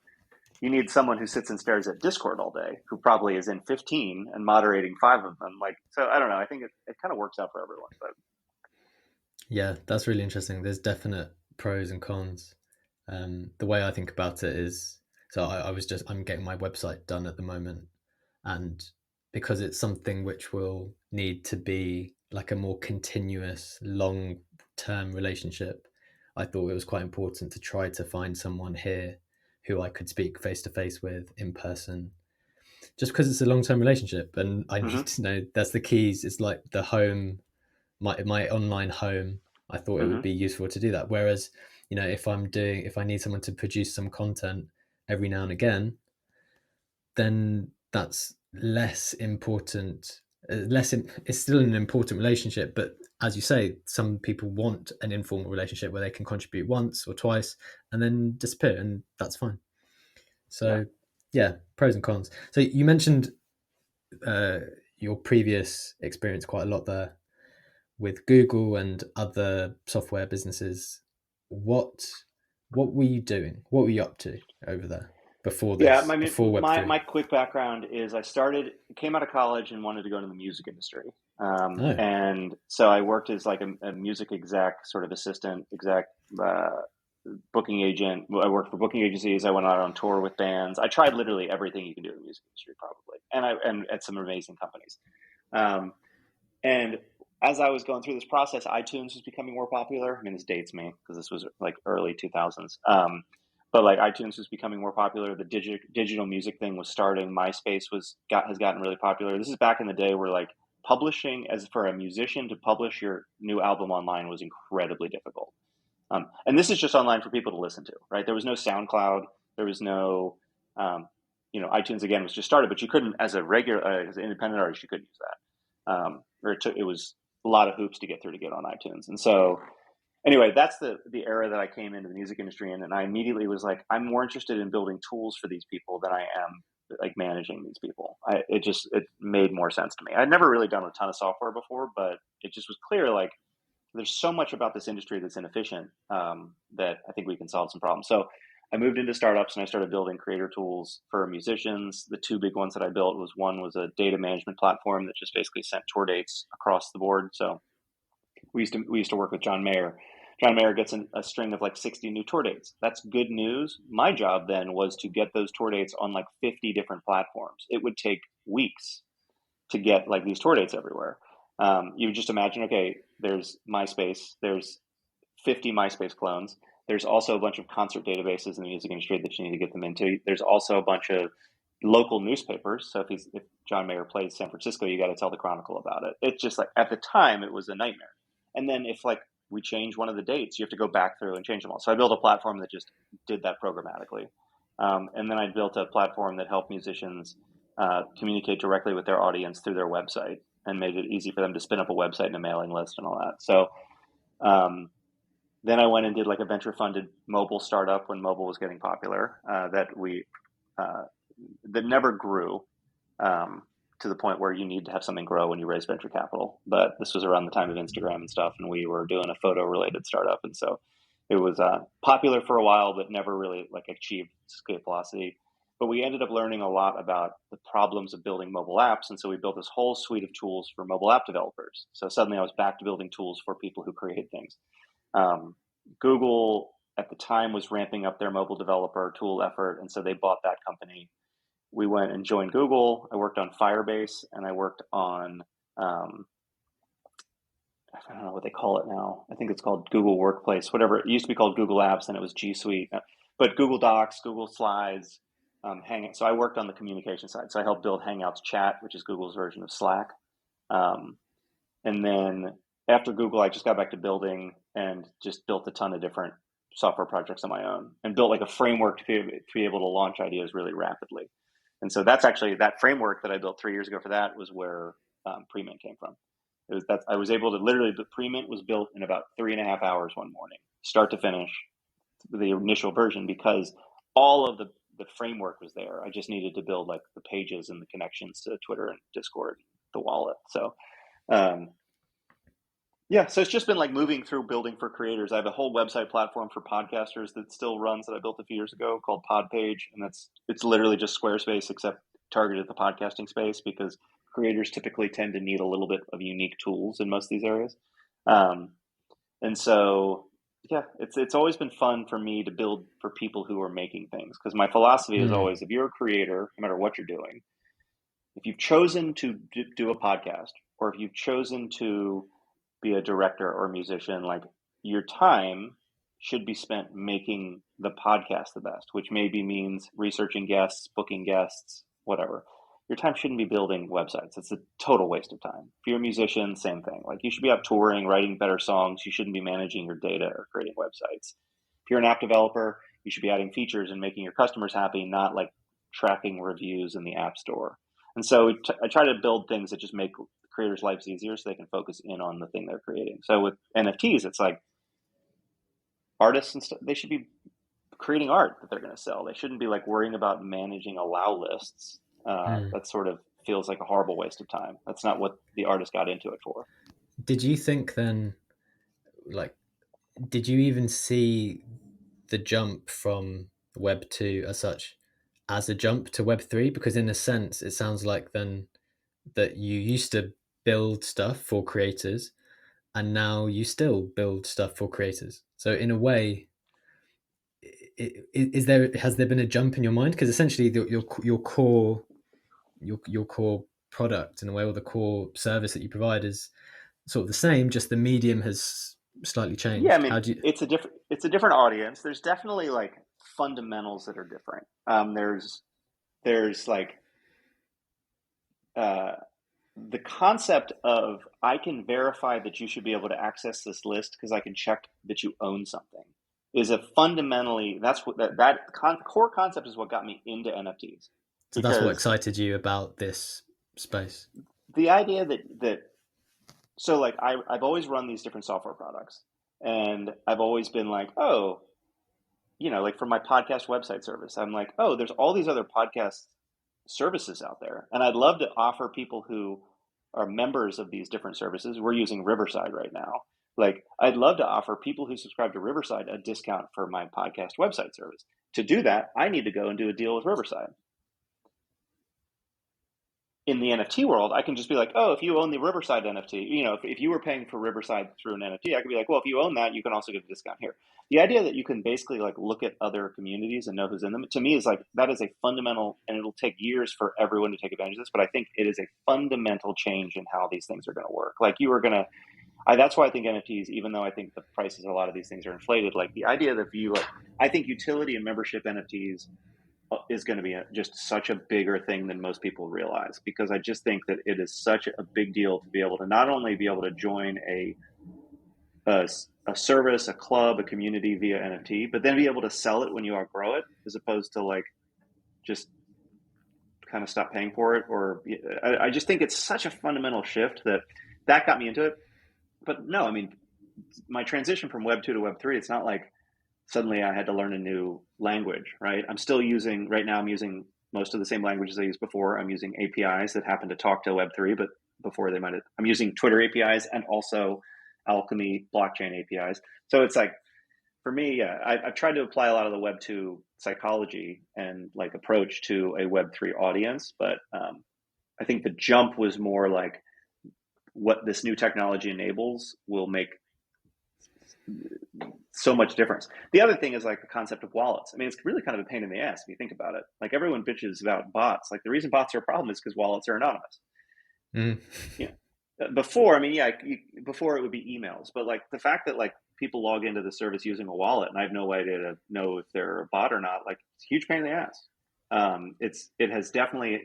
You need someone who sits and stares at Discord all day, who probably is in 15 and moderating 5 of them. Like, so I don't know. I think it kind of works out for everyone. But yeah, that's really interesting. There's definite pros and cons. The way I think about it is, so I'm getting my website done at the moment, and because it's something which will need to be like a more continuous, long-term relationship, I thought it was quite important to try to find someone here who I could speak face to face with in person, just because it's a long-term relationship, and I need to know that's the keys. It's like the home, my online home. I thought it would be useful to do that. Whereas, if I need someone to produce some content every now and again, then that's less important. It's still an important relationship, but as you say, some people want an informal relationship where they can contribute once or twice and then disappear, and that's fine. Yeah. So, yeah, pros and cons. So you mentioned uh, your previous experience quite a lot there with Google and other software businesses. What what were you doing? What were you up to over there before Yeah, this? Before Web three? my quick background is came out of college and wanted to go into the music industry. Oh, And so I worked as like a music exec, sort of assistant exec, uh, booking agent. I worked for booking agencies. I went out on tour with bands. I tried literally everything you can do in the music industry, probably, and at some amazing companies. Um, and as I was going through this process, iTunes was becoming more popular. I mean, this dates me because this was like early 2000s. But like iTunes was becoming more popular. The digital music thing was starting. MySpace has gotten really popular. This is back in the day where like publishing, as for a musician to publish your new album online, was incredibly difficult. And this is just online for people to listen to, right? There was no SoundCloud. There was no, iTunes again was just started, but you couldn't, as as an independent artist, you couldn't use that. It was a lot of hoops to get through to get on iTunes. And so, anyway, that's the era that I came into the music industry in, and I immediately was like, I'm more interested in building tools for these people than I am like managing these people. It made more sense to me. I'd never really done a ton of software before, but it just was clear like there's so much about this industry that's inefficient, that I think we can solve some problems. So I moved into startups and I started building creator tools for musicians. The two big ones that I built was a data management platform that just basically sent tour dates across the board. So we used to work with John Mayer. John Mayer gets a string of like 60 new tour dates. That's good news. My job then was to get those tour dates on like 50 different platforms. It would take weeks to get like these tour dates everywhere. You just imagine, okay, there's MySpace, there's 50 MySpace clones. There's also a bunch of concert databases in the music industry that you need to get them into. There's also a bunch of local newspapers. So if John Mayer plays San Francisco, you got to tell the Chronicle about it. It's just like at the time it was a nightmare. And then if like we change one of the dates, you have to go back through and change them all. So I built a platform that just did that programmatically. And then I built a platform that helped musicians communicate directly with their audience through their website and made it easy for them to spin up a website and a mailing list and all that. So um, then I went and did like a venture funded mobile startup when mobile was getting popular, uh, that never grew, to the point where you need to have something grow when you raise venture capital. But this was around the time of Instagram and stuff, and we were doing a photo related startup, and so it was popular for a while, but never really like achieved scale velocity. But we ended up learning a lot about the problems of building mobile apps, and so we built this whole suite of tools for mobile app developers. So suddenly I was back to building tools for people who create things. Um, Google at the time was ramping up their mobile developer tool effort, and so they bought that company. We went and joined Google. I worked on Firebase, and I worked on I don't know what they call it now. I think it's called Google Workplace, whatever. It used to be called Google Apps, and it was G Suite, but Google Docs, Google Slides, Hangout. So I worked on the communication side. So I helped build Hangouts Chat, which is Google's version of Slack. Um, and then after Google, I just got back to building and just built a ton of different software projects on my own and built like a framework to be able to launch ideas really rapidly. And so that's actually that framework that I built 3 years ago for that was where Premint came from. It was that I was able to literally, the Premint was built in about 3.5 hours one morning, start to finish, the initial version, because all of the framework was there. I just needed to build like the pages and the connections to Twitter and Discord, the wallet. So um, yeah, so it's just been like moving through building for creators. I have a whole website platform for podcasters that still runs that I built a few years ago called Podpage, and it's literally just Squarespace except targeted at the podcasting space because creators typically tend to need a little bit of unique tools in most of these areas. Um, and so yeah, it's always been fun for me to build for people who are making things because my philosophy is mm, always if you're a creator, no matter what you're doing, if you've chosen to do a podcast or if you've chosen to be a director or a musician, like your time should be spent making the podcast the best, which maybe means researching guests, booking guests, whatever. Your time shouldn't be building websites. It's a total waste of time. If you're a musician, same thing. Like you should be out touring, writing better songs. You shouldn't be managing your data or creating websites. If you're an app developer, you should be adding features and making your customers happy, not like tracking reviews in the app store. And so I try to build things that just make creators' lives easier so they can focus in on the thing they're creating. So with NFTs, it's like artists and stuff, they should be creating art that they're going to sell. They shouldn't be like worrying about managing allow lists. That sort of feels like a horrible waste of time. That's not what the artist got into it for. Did you think then, like, did you even see the jump from Web 2 as such as a jump to Web 3? Because in a sense, it sounds like then that you used to build stuff for creators and now you still build stuff for creators. So in a way, has there been a jump in your mind? Because essentially your core your core product in a way, or the core service that you provide is sort of the same, just the medium has slightly Yeah, I changed. mean, How do you? it's a different audience. There's definitely like fundamentals that are different. There's like uh, the concept of I can verify that you should be able to access this list because I can check that you own something is a fundamentally that's what core concept is what got me into NFTs So that's what because excited you about this space. the idea that so like I've always run these different software products and I've always been like, oh, like for my podcast website service, I'm like, oh, there's all these other podcast services out there. And I'd love to offer people who are members of these different services. We're using Riverside right now. Like, I'd love to offer people who subscribe to Riverside a discount for my podcast website service. To do that, I need to go and do a deal with Riverside. In the NFT world, I can just be like, oh, if you own the Riverside NFT, if you were paying for Riverside through an NFT, I could be like, well, if you own that, you can also get a discount here. The idea that you can basically like look at other communities and know who's in them, to me is like, that is a fundamental, and it'll take years for everyone to take advantage of this, but I think it is a fundamental change in how these things are going to work. Like that's why I think NFTs, even though I think the prices of a lot of these things are inflated, like the idea that I think utility and membership NFTs is going to be just such a bigger thing than most people realize, because I just think that it is such a big deal to be able to not only be able to join a, a service, a club, a community via NFT, but then be able to sell it when you outgrow it, as opposed to like just kind of stop paying for it. Or I just think it's such a fundamental shift that got me into it. But no, I mean, my transition from Web 2 to Web 3, it's not like suddenly I had to learn a new language, right? Right now I'm using most of the same languages I used before. I'm using APIs that happen to talk to Web3, but before I'm using Twitter APIs and also Alchemy blockchain APIs. So it's like, for me, yeah, I've tried to apply a lot of the Web2 psychology and like approach to a Web3 audience, but I think the jump was more like what this new technology enables will make so much difference. The other thing is like the concept of wallets. I mean, it's really kind of a pain in the ass if you think about it. Like everyone bitches about bots. Like the reason bots are a problem is because wallets are anonymous. Mm. You before, I mean, yeah, before it would be emails, but like the fact that like people log into the service using a wallet and I have no way to know if they're a bot or not, like it's a huge pain in the ass. It has definitely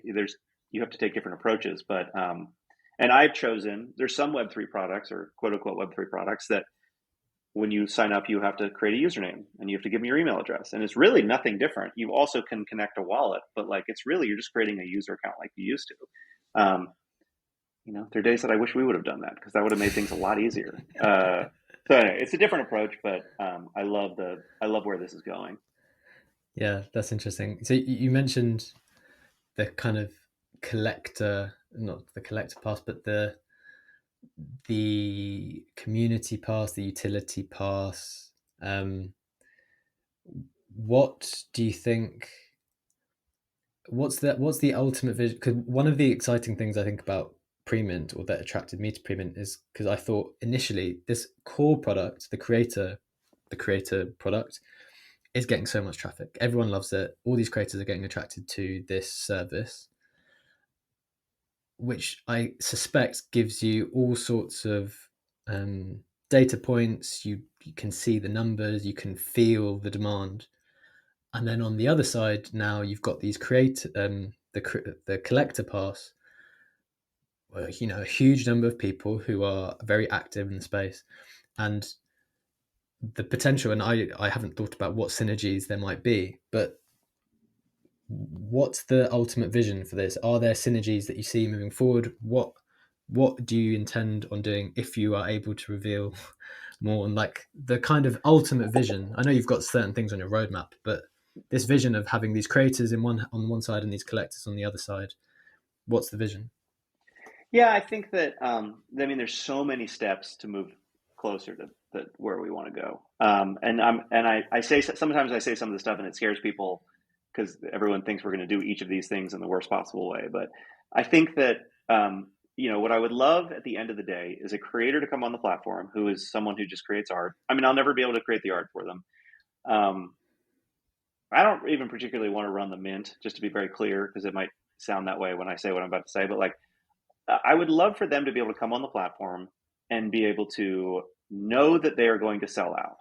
you have to take different approaches, but and I've chosen there's some Web3 products or quote unquote Web3 products that when you sign up, you have to create a username and you have to give them your email address. And it's really nothing different. You also can connect a wallet, but like it's really, you're just creating a user account like you used to. There are days that I wish we would have done that because that would have made things a lot easier. So anyway, it's a different approach, but I love where this is going. Yeah, that's interesting. So you mentioned the kind of collector, not the collector pass, but the community pass, the utility pass. What do you think? What's the ultimate vision? Because one of the exciting things I think about Premint, or that attracted me to Premint, is because I thought initially this core product, the creator product, is getting so much traffic. Everyone loves it. All these creators are getting attracted to this service, which I suspect gives you all sorts of data points. You can see the numbers, you can feel the demand, and then on the other side, now you've got these the collector pass. Well, a huge number of people who are very active in the space, and the potential. And I haven't thought about what synergies there might be, but what's the ultimate vision for this? Are there synergies that you see moving forward? What do you intend on doing if you are able to reveal more on like the kind of ultimate vision? I know you've got certain things on your roadmap, but this vision of having these creators in one on one side and these collectors on the other side, what's the vision? Yeah, I think that I mean, there's so many steps to move closer to where we want to go. I say sometimes I say some of the stuff and it scares people because everyone thinks we're going to do each of these things in the worst possible way. But I think that what I would love at the end of the day is a creator to come on the platform who is someone who just creates art. I mean, I'll never be able to create the art for them. Um, I don't even particularly want to run the mint, just to be very clear, because it might sound that way when I say what I'm about to say. But like, I would love for them to be able to come on the platform and be able to know that they are going to sell out,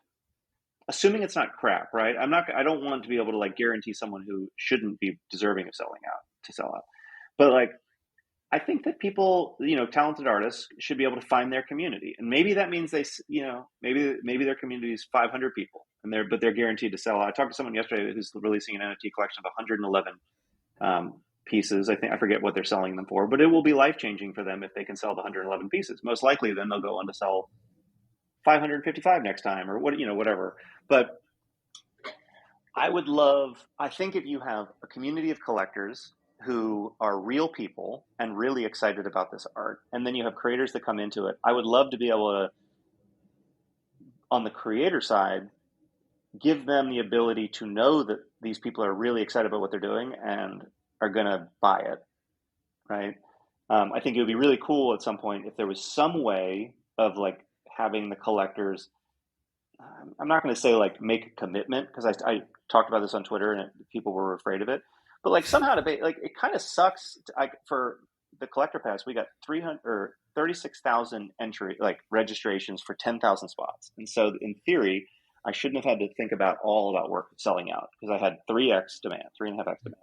assuming it's not crap, right? I don't want to be able to like guarantee someone who shouldn't be deserving of selling out to sell out. But like, I think that people, talented artists should be able to find their community. And maybe that means maybe their community is 500 people but they're guaranteed to sell out. I talked to someone yesterday who's releasing an NFT collection of 111 pieces. I forget what they're selling them for, but it will be life changing for them if they can sell the 111 pieces. Most likely, then they'll go on to sell 555 next time, or whatever. But I think if you have a community of collectors who are real people and really excited about this art, and then you have creators that come into it, I would love to be able to, on the creator side, give them the ability to know that these people are really excited about what they're doing and are going to buy it, right? I think it would be really cool at some point if there was some way of like having the collectors. I'm not going to say like make a commitment because I talked about this on Twitter and people were afraid of it, but like somehow to like it kind of sucks. For the collector pass, we got 300 or 36,000 entry like registrations for 10,000 spots, and so in theory, I shouldn't have had to think about work selling out because I had 3x demand, 3.5x demand.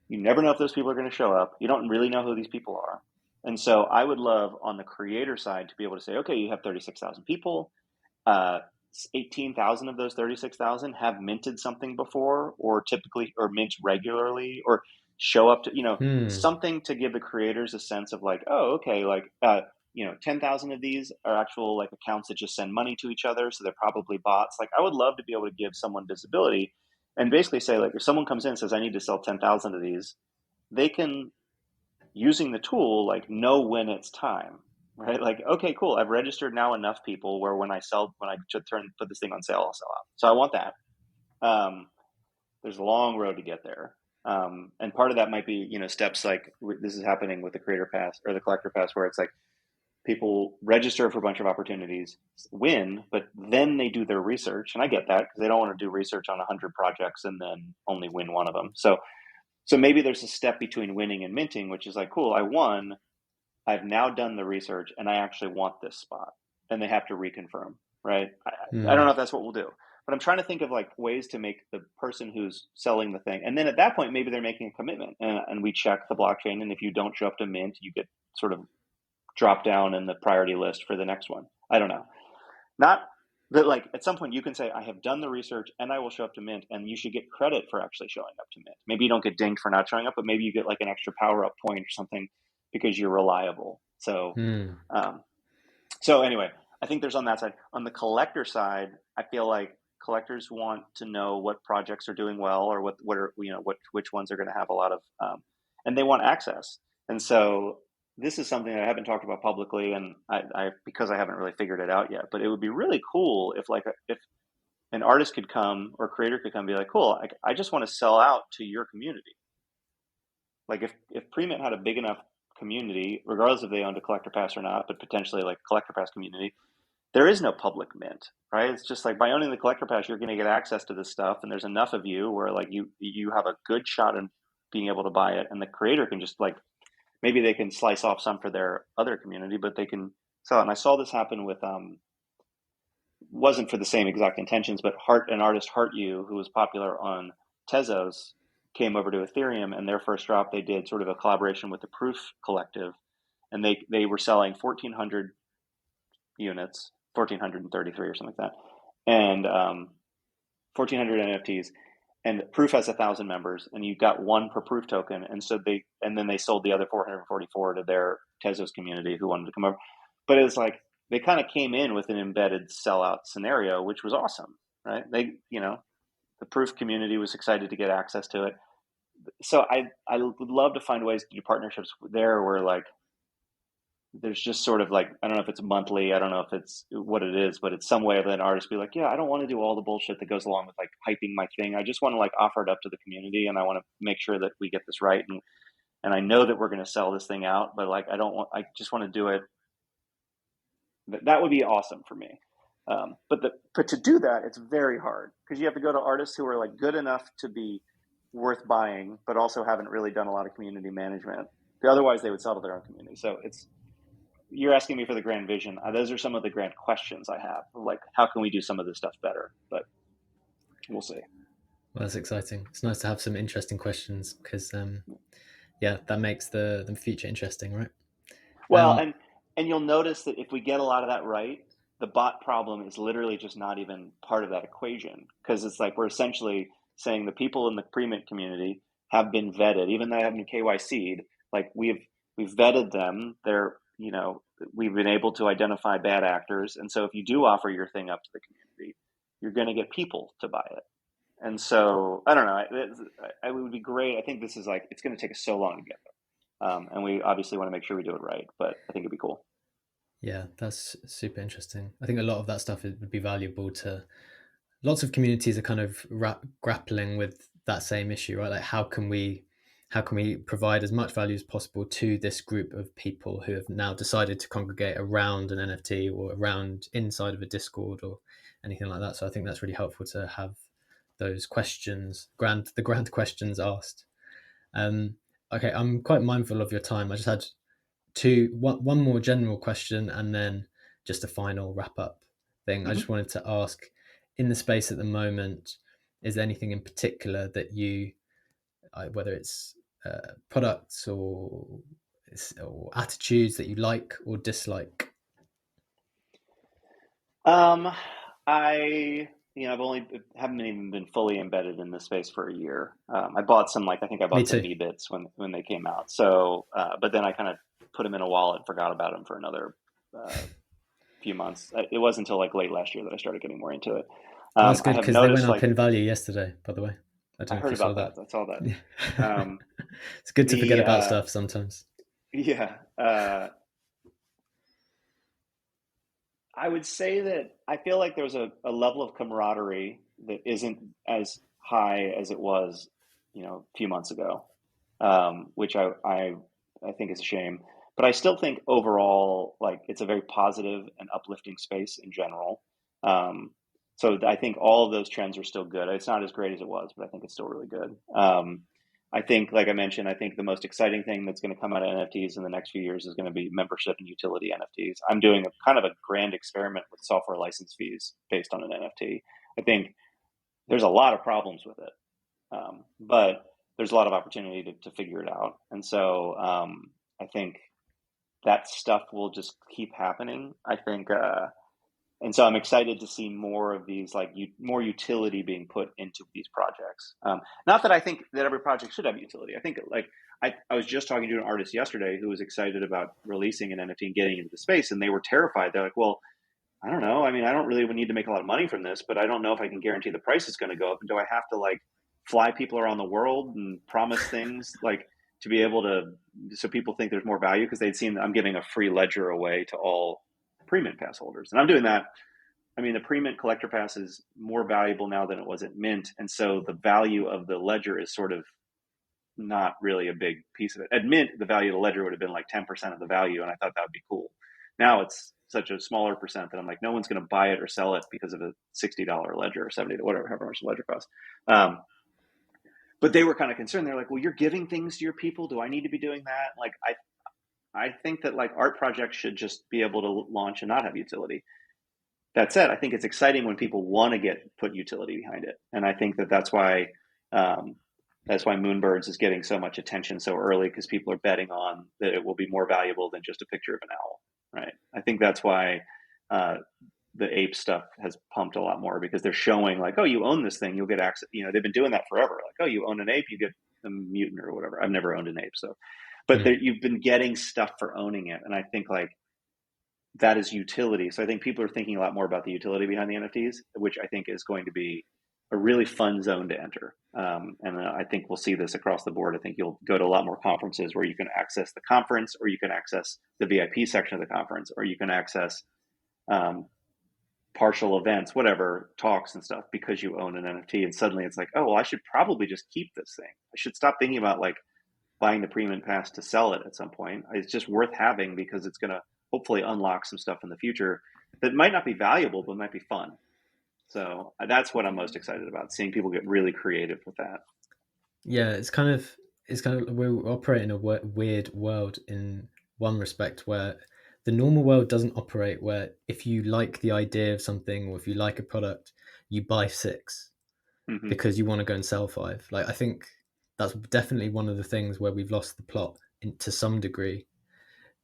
You never know if those people are going to show up. You don't really know who these people are. And so I would love on the creator side to be able to say, okay, you have 36,000 people. 18,000 of those 36,000 have minted something before or mint regularly or show up to, something to give the creators a sense of like, oh, okay, like, 10,000 of these are actual like accounts that just send money to each other. So they're probably bots. Like I would love to be able to give someone visibility and basically say like, if someone comes in and says, I need to sell 10,000 of these, they can, using the tool, like know when it's time, right? Like, okay, cool. I've registered now enough people where when I put this thing on sale, I'll sell out. So I want that. There's a long road to get there. And part of that might be, steps like this is happening with the creator pass or the collector pass, where it's like people register for a bunch of opportunities, win, but then they do their research. And I get that because they don't want to do research on 100 projects and then only win one of them. So maybe there's a step between winning and minting, which is like, cool, I won. I've now done the research and I actually want this spot. And they have to reconfirm, right? I don't know if that's what we'll do, but I'm trying to think of like ways to make the person who's selling the thing. And then at that point, maybe they're making a commitment and we check the blockchain. And if you don't show up to mint, you get sort of drop down in the priority list for the next one. I don't know. Not that like at some point you can say, I have done the research and I will show up to mint and you should get credit for actually showing up to mint. Maybe you don't get dinged for not showing up, but maybe you get like an extra power up point or something because you're reliable. So, so anyway, I think there's on that side. On the collector side, I feel like collectors want to know what projects are doing well or which ones are going to have a lot of, and they want access. And so this is something that I haven't talked about publicly, and because I haven't really figured it out yet. But it would be really cool if an artist could come or a creator could come and be like, cool, I just want to sell out to your community. Like if Premint had a big enough community, regardless if they owned a collector pass or not, but potentially like a collector pass community, there is no public mint, right? It's just like by owning the collector pass, you're going to get access to this stuff, and there's enough of you where like you have a good shot in being able to buy it, and the creator can just like maybe they can slice off some for their other community, but they can sell it. And I saw this happen with wasn't for the same exact intentions, but an artist Heart You, who was popular on Tezos, came over to Ethereum, and their first drop they did sort of a collaboration with the Proof Collective, and they were selling 1,400 units, 1,433 or something like that, and 1,400 NFTs, and Proof has 1,000 members, and you got one per Proof token, and then they sold the other 444 to their Tezos community who wanted to come over. But it was like they kind of came in with an embedded sellout scenario, which was awesome, right? The Proof community was excited to get access to it. So I would love to find ways to do partnerships there where like there's just sort of like, I don't know if it's monthly, I don't know if it's what it is, but it's some way that an artist be like, yeah, I don't want to do all the bullshit that goes along with like hyping my thing. I just want to like offer it up to the community, and I want to make sure that we get this right. And I know that we're going to sell this thing out, but like, I just want to do it. That would be awesome for me. But to do that, it's very hard because you have to go to artists who are like good enough to be worth buying, but also haven't really done a lot of community management. Otherwise, they would sell to their own community. So you're asking me for the grand vision. Those are some of the grand questions I have. Like, how can we do some of this stuff better? But we'll see. Well, that's exciting. It's nice to have some interesting questions because, that makes the future interesting, right? Well, and you'll notice that if we get a lot of that right, the bot problem is literally just not even part of that equation, because it's like we're essentially saying the people in the Premint community have been vetted, even though they haven't been KYC'd. Like we've vetted them. We've been able to identify bad actors, and so if you do offer your thing up to the community, you're going to get people to buy it. And so I don't know. It would be great. I think this is like it's going to take us so long to get there, and we obviously want to make sure we do it right. But I think it'd be cool. Yeah, that's super interesting. I think a lot of that stuff would be valuable to lots of communities are kind of grappling with that same issue, right? Like how can we provide as much value as possible to this group of people who have now decided to congregate around an NFT or around inside of a Discord or anything like that. So I think that's really helpful to have those questions, the grand questions asked. Okay, I'm quite mindful of your time. I just had one more general question and then just a final wrap up thing. I just wanted to ask, in the space at the moment, is there anything in particular that you, whether it's products or attitudes that you like or dislike? I've only haven't even been fully embedded in this space for a year. I bought some, like I think I Me bought some too. V-bits when they came out. So, but then I kind of put them in a wallet and forgot about them for another few months. It wasn't until like late last year that I started getting more into it. Oh, that's I good have because they went noticed up like in value yesterday, by the way. I don't I know if heard you saw about that. that. I saw that. Yeah. Um, It's good to forget the about stuff sometimes. Yeah. I would say that I feel like there's a level of camaraderie that isn't as high as it was, a few months ago, which I think is a shame. But I still think overall, like it's a very positive and uplifting space in general. Um, so I think all of those trends are still good. It's not as great as it was, but I think it's still really good. I think, like I mentioned, I think the most exciting thing that's going to come out of NFTs in the next few years is going to be membership and utility NFTs. I'm doing a kind of a grand experiment with software license fees based on an NFT. I think there's a lot of problems with it, but there's a lot of opportunity to figure it out. And so I think that stuff will just keep happening. I think and so I'm excited to see more of these, like more utility being put into these projects. Not that I think that every project should have utility. I think like I was just talking to an artist yesterday who was excited about releasing an NFT and getting into the space, and they were terrified. They're like, well, I don't know. I mean, I don't really need to make a lot of money from this, but I don't know if I can guarantee the price is going to go up. And do I have to like fly people around the world and promise things like to be able to, so people think there's more value because they'd seen I'm giving a free ledger away to all Premint pass holders. And I'm doing that. I mean, the Premint collector pass is more valuable now than it was at mint. And so the value of the ledger is sort of not really a big piece of it. At mint, the value of the ledger would have been like 10% of the value. And I thought that would be cool. Now it's such a smaller percent that I'm like, no one's going to buy it or sell it because of a $60 ledger or 70, whatever, however much the ledger costs. But they were kind of concerned. They're like, well, you're giving things to your people. Do I need to be doing that? Like, I think that like art projects should just be able to launch and not have utility. That said, I think it's exciting when people want to put utility behind it, and I think that that's why Moonbirds is getting so much attention so early, because people are betting on that it will be more valuable than just a picture of an owl, right? I think that's why the ape stuff has pumped a lot more because they're showing like, oh, you own this thing, you'll get access. They've been doing that forever. Like, oh, you own an ape, you get a mutant or whatever. I've never owned an ape, so, but you've been getting stuff for owning it, and I think like that is utility. So I think people are thinking a lot more about the utility behind the NFTs, which I think is going to be a really fun zone to enter. And I think we'll see this across the board. I think you'll go to a lot more conferences where you can access the conference, or you can access the VIP section of the conference, or you can access partial events, whatever, talks and stuff, because you own an NFT. And suddenly it's like, oh, well, I should probably just keep this thing. I should stop thinking about like buying the Premint pass to sell it at some point. It's just worth having because it's going to hopefully unlock some stuff in the future that might not be valuable, but might be fun. So that's what I'm most excited about, seeing people get really creative with that. Yeah, it's kind of we operate in a weird world in one respect where the normal world doesn't operate, where if you like the idea of something or if you like a product, you buy 6 because you want to go and sell 5. Like, I think that's definitely one of the things where we've lost the plot to some degree,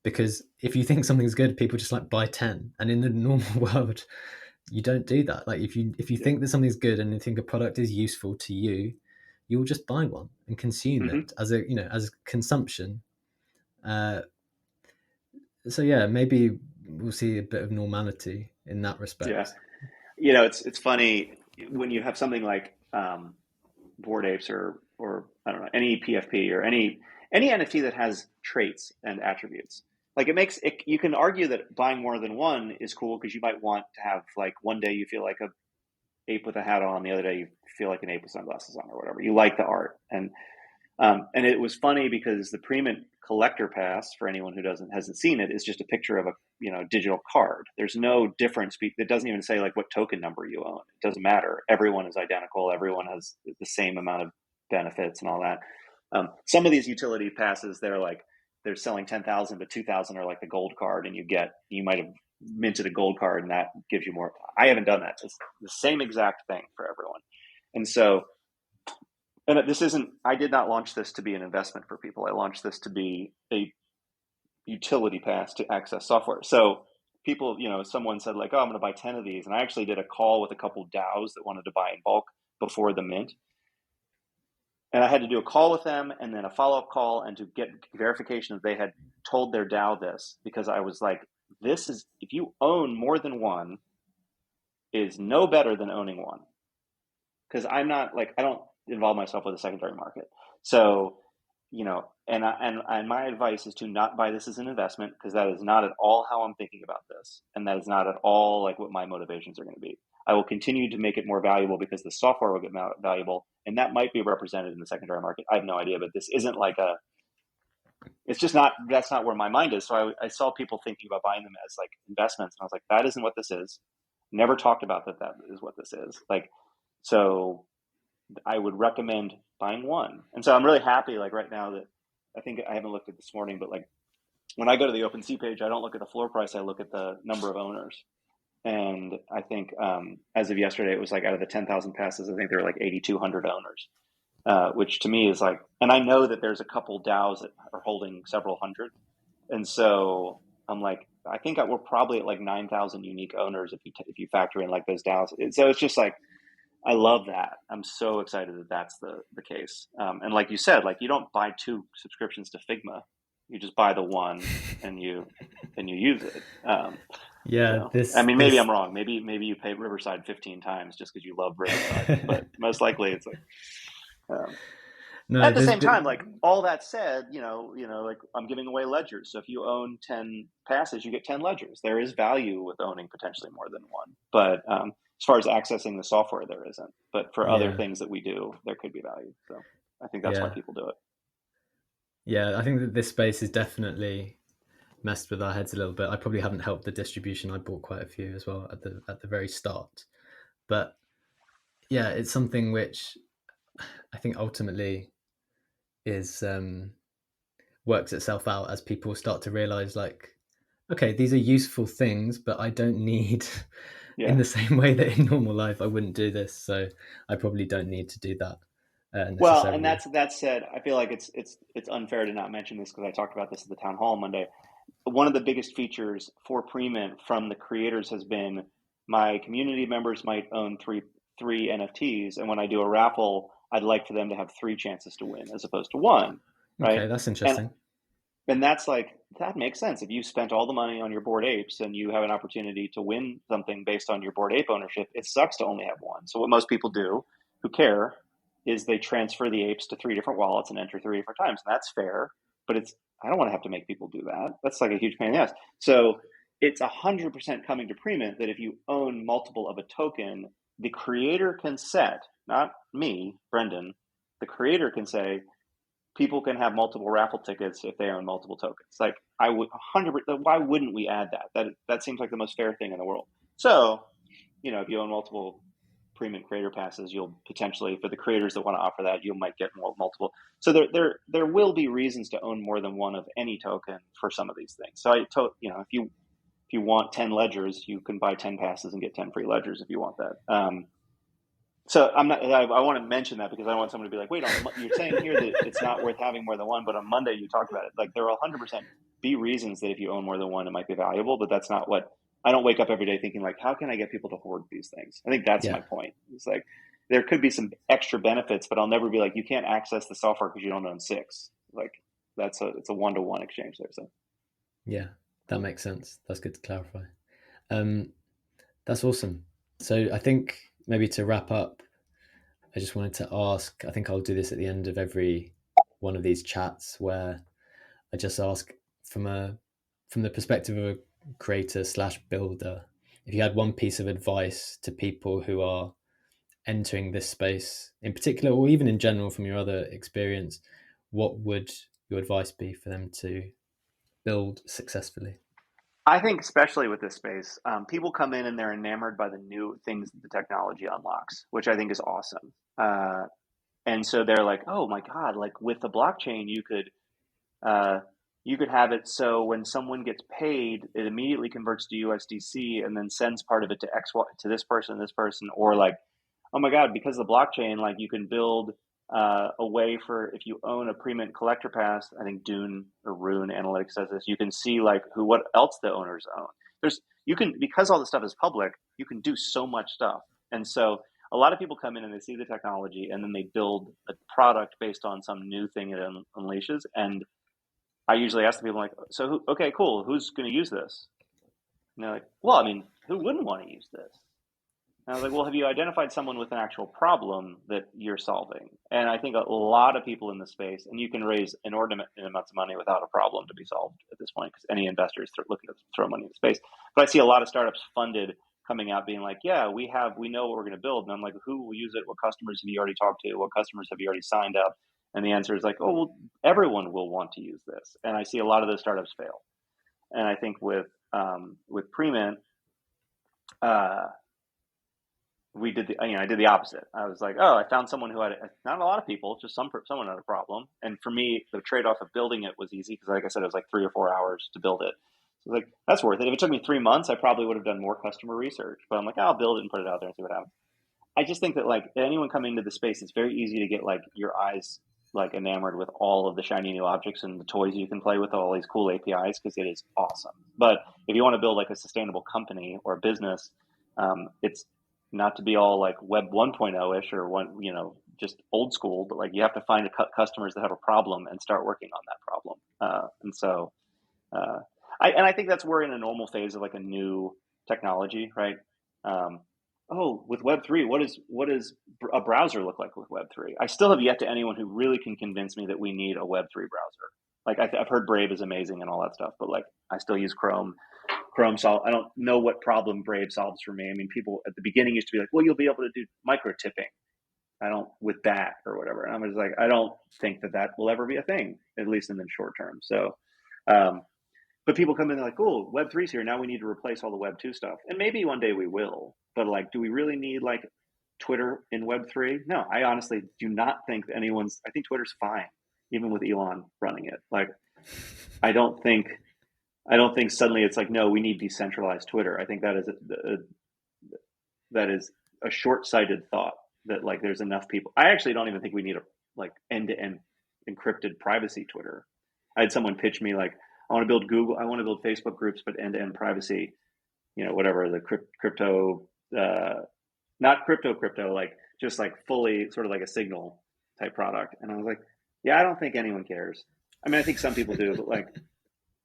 because if you think something's good, people just like buy 10, and in the normal world you don't do that. Like, if you think that something's good and you think a product is useful to you, you'll just buy one and consume it as a as consumption. So yeah, maybe we'll see a bit of normality in that respect. Yeah, it's funny when you have something like Bored Apes or I don't know, any PFP or any NFT that has traits and attributes. Like, it makes it, you can argue that buying more than one is cool because you might want to have like one day you feel like a ape with a hat on, the other day you feel like an ape with sunglasses on, or whatever. You like the art, and it was funny because the Premint collector pass, for anyone who hasn't seen it, is just a picture of a digital card. There's no difference. It doesn't even say like what token number you own. It doesn't matter. Everyone is identical. Everyone has the same amount of benefits and all that. Some of these utility passes, they're selling 10,000, but 2,000 are like the gold card, and you might have minted a gold card, and that gives you more. I haven't done that. It's the same exact thing for everyone, and so. And I did not launch this to be an investment for people. I launched this to be a utility pass to access software. So people, someone said like, oh, I'm going to buy 10 of these. And I actually did a call with a couple of DAOs that wanted to buy in bulk before the mint. And I had to do a call with them and then a follow-up call and to get verification that they had told their DAO this, because I was like, if you own more than one, is no better than owning one. Because I don't involve myself with the secondary market. So, and my advice is to not buy this as an investment, because that is not at all how I'm thinking about this. And that is not at all like what my motivations are going to be. I will continue to make it more valuable because the software will get valuable, and that might be represented in the secondary market. I have no idea, but this isn't like that's not where my mind is. So I saw people thinking about buying them as like investments, and I was like, that isn't what this is. Never talked about that is what this is. Like, so I would recommend buying one. And so I'm really happy, like right now, that I think I haven't looked at this morning, but like when I go to the OpenSea page, I don't look at the floor price. I look at the number of owners. And I think as of yesterday, it was like out of the 10,000 passes, I think there were like 8,200 owners, which to me is like, and I know that there's a couple DAOs that are holding several hundred. And so I'm like, I think we're probably at like 9,000 unique owners if you factor in like those DAOs. So it's just like, I love that. I'm so excited that that's the case. And like you said, like you don't buy 2 subscriptions to Figma. You just buy the one and you use it. I mean, maybe I'm wrong. Maybe you pay Riverside 15 times just because you love Riverside, but most likely it's like. No, at the same time, like all that said, like I'm giving away ledgers. So if you own 10 passes, you get 10 ledgers. There is value with owning potentially more than one, but as far as accessing the software, there isn't. But for other things that we do, there could be value. So I think that's why people do it. Yeah, I think that this space is definitely messed with our heads a little bit. I probably haven't helped the distribution. I bought quite a few as well at the very start. But yeah, it's something which I think ultimately is works itself out as people start to realize, like, okay, these are useful things, but I don't need in the same way that in normal life I wouldn't do this, so I probably don't need to do that well, and that said, I feel like it's unfair to not mention this because I talked about this at the town hall Monday. One of the biggest features for Premint from the creators has been my community members might own three NFTs, and when I do a raffle, I'd like for them to have three chances to win as opposed to one, right? Okay, that's And interesting. that's like, that makes sense. If you spent all the money on your Bored Apes and you have an opportunity to win something based on your Bored Ape ownership, it sucks to only have one. So what most people do who care is they transfer the apes to three different wallets and enter three different times. And that's fair, but I don't want to have to make people do that. That's like a huge pain in the ass. So it's 100% coming to Premint that if you own multiple of a token, the creator can set, not me, Brenden, the creator can say, people can have multiple raffle tickets if they own multiple tokens. Like, I would 100%. Why wouldn't we add that? That seems like the most fair thing in the world. So, if you own multiple Premium creator passes, you'll potentially, for the creators that want to offer that, you might get multiple. So there will be reasons to own more than one of any token for some of these things. So if you want 10 ledgers, you can buy 10 passes and get 10 free ledgers if you want that. So I'm not. I want to mention that because I want someone to be like, "Wait, you're saying here that it's not worth having more than one, but on Monday you talked about it." Like, there will 100% be reasons that if you own more than one, it might be valuable, but that's not what. I don't wake up every day thinking like, "How can I get people to hoard these things?" I think that's Yeah. my point. It's like there could be some extra benefits, but I'll never be like, "You can't access the software because you don't own six." Like, it's a 1-to-1 exchange there. So Yeah, that makes sense. That's good to clarify. Um, that's awesome. So I think maybe to wrap up, I just wanted to ask. I think I'll do this at the end of every one of these chats where I just ask from the perspective of a creator slash builder, if you had one piece of advice to people who are entering this space in particular, or even in general from your other experience, what would your advice be for them to build successfully? I think, especially with this space, people come in and they're enamored by the new things that the technology unlocks, which I think is awesome. And so they're like, "Oh my God, like with the blockchain, uh, you could have it so when someone gets paid, it immediately converts to USDC and then sends part of it to X to this person, or like, oh my God, because of the blockchain, like you can build a way for, if you own a Premint collector pass, I think Dune or Rune Analytics says this, you can see like what else the owners own. You can, because all this stuff is public, you can do so much stuff. And so a lot of people come in and they see the technology and then they build a product based on some new thing it unleashes. And I usually ask the people like, so okay, cool, who's going to use this? And they're like, well, I mean, who wouldn't want to use this? And I was like, well, have you identified someone with an actual problem that you're solving? And I think a lot of people in the space, and you can raise inordinate amounts of money without a problem to be solved at this point, because any investor is looking to throw money in the space. But I see a lot of startups funded coming out being like, yeah, we know what we're going to build. And I'm like, who will use it? What customers have you already talked to? What customers have you already signed up? And the answer is like, oh, well, everyone will want to use this. And I see a lot of those startups fail. And I think with Premint, uh, I did the opposite. I was like, oh, I found someone who had not a lot of people, just someone had a problem. And for me, the trade-off of building it was easy because, like I said, it was like 3 or 4 hours to build it. So like, that's worth it. If it took me 3 months, I probably would have done more customer research. But I'm like, I'll build it and put it out there and see what happens. I just think that like anyone coming into the space, it's very easy to get like your eyes like enamored with all of the shiny new objects and the toys you can play with, all these cool APIs, because it is awesome. But if you want to build like a sustainable company or a business, it's not to be all like Web 1.0 ish or just old school, but like you have to find customers that have a problem and start working on that problem. And so, uh, I think that's we're in a normal phase of like a new technology, right? Um, oh, with Web3, what does a browser look like with Web3? I still have yet to anyone who really can convince me that we need a Web3 browser. Like I've heard Brave is amazing and all that stuff, but like I still use Chrome. I don't know what problem Brave solves for me. I mean, people at the beginning used to be like, well, you'll be able to do micro tipping. I don't with that or whatever. And I'm just like, I don't think that will ever be a thing, at least in the short term. So, um, but people come in and they're like, oh, Web3's here. Now we need to replace all the Web2 stuff. And maybe one day we will. But like, do we really need like Twitter in Web3? No, I honestly do not think I think Twitter's fine, even with Elon running it. Like, I don't think, I don't think suddenly it's like, no, we need decentralized Twitter. I think that is a short-sighted thought that like there's enough people. I actually don't even think we need a like end-to-end encrypted privacy Twitter. I had someone pitch me like, I want to build Facebook groups, but end-to-end privacy. whatever the crypto, not crypto, like just like fully sort of like a Signal type product. And I was like, yeah, I don't think anyone cares. I mean, I think some people do, but like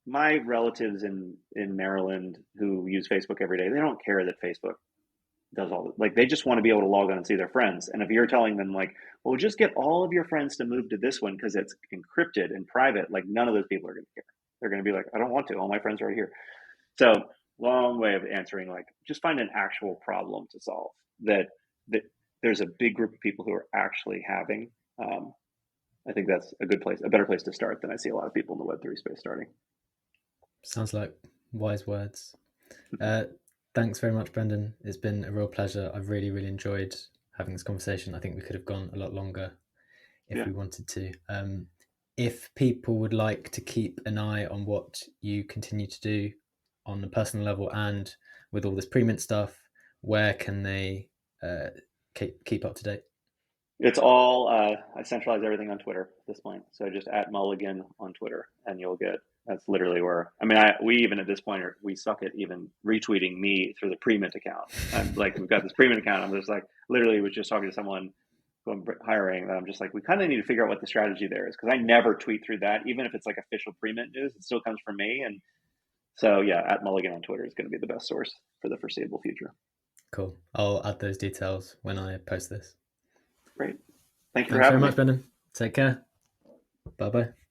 my relatives in Maryland who use Facebook every day, they don't care that Facebook does like they just want to be able to log on and see their friends. And if you're telling them like, well, just get all of your friends to move to this one because it's encrypted and private, like none of those people are going to care. They're going to be like, I don't want to. All my friends are right here. So long way of answering, like just find an actual problem to solve that there's a big group of people who are actually having. I think that's a good place, a better place to start than I see a lot of people in the Web3 space starting. Sounds like wise words. Thanks very much, Brenden. It's been a real pleasure. I've really, really enjoyed having this conversation. I think we could have gone a lot longer if we wanted to. If people would like to keep an eye on what you continue to do on a personal level and with all this Premint stuff, where can they keep up to date? It's all, I centralize everything on Twitter at this point. So just at Mulligan on Twitter and you'll get, that's literally where, I mean, we even at this point, we suck at even retweeting me through the Premint account. I'm like, we've got this Premint account. I'm just like, literally was just talking to someone who I'm hiring that I'm just like, we kind of need to figure out what the strategy there is. Cause I never tweet through that. Even if it's like official Premint news, it still comes from me. And so yeah, at Mulligan on Twitter is going to be the best source for the foreseeable future. Cool. I'll add those details when I post this. Great. Thank you Thanks for having very me. much, Brenden. Take care. Bye-bye.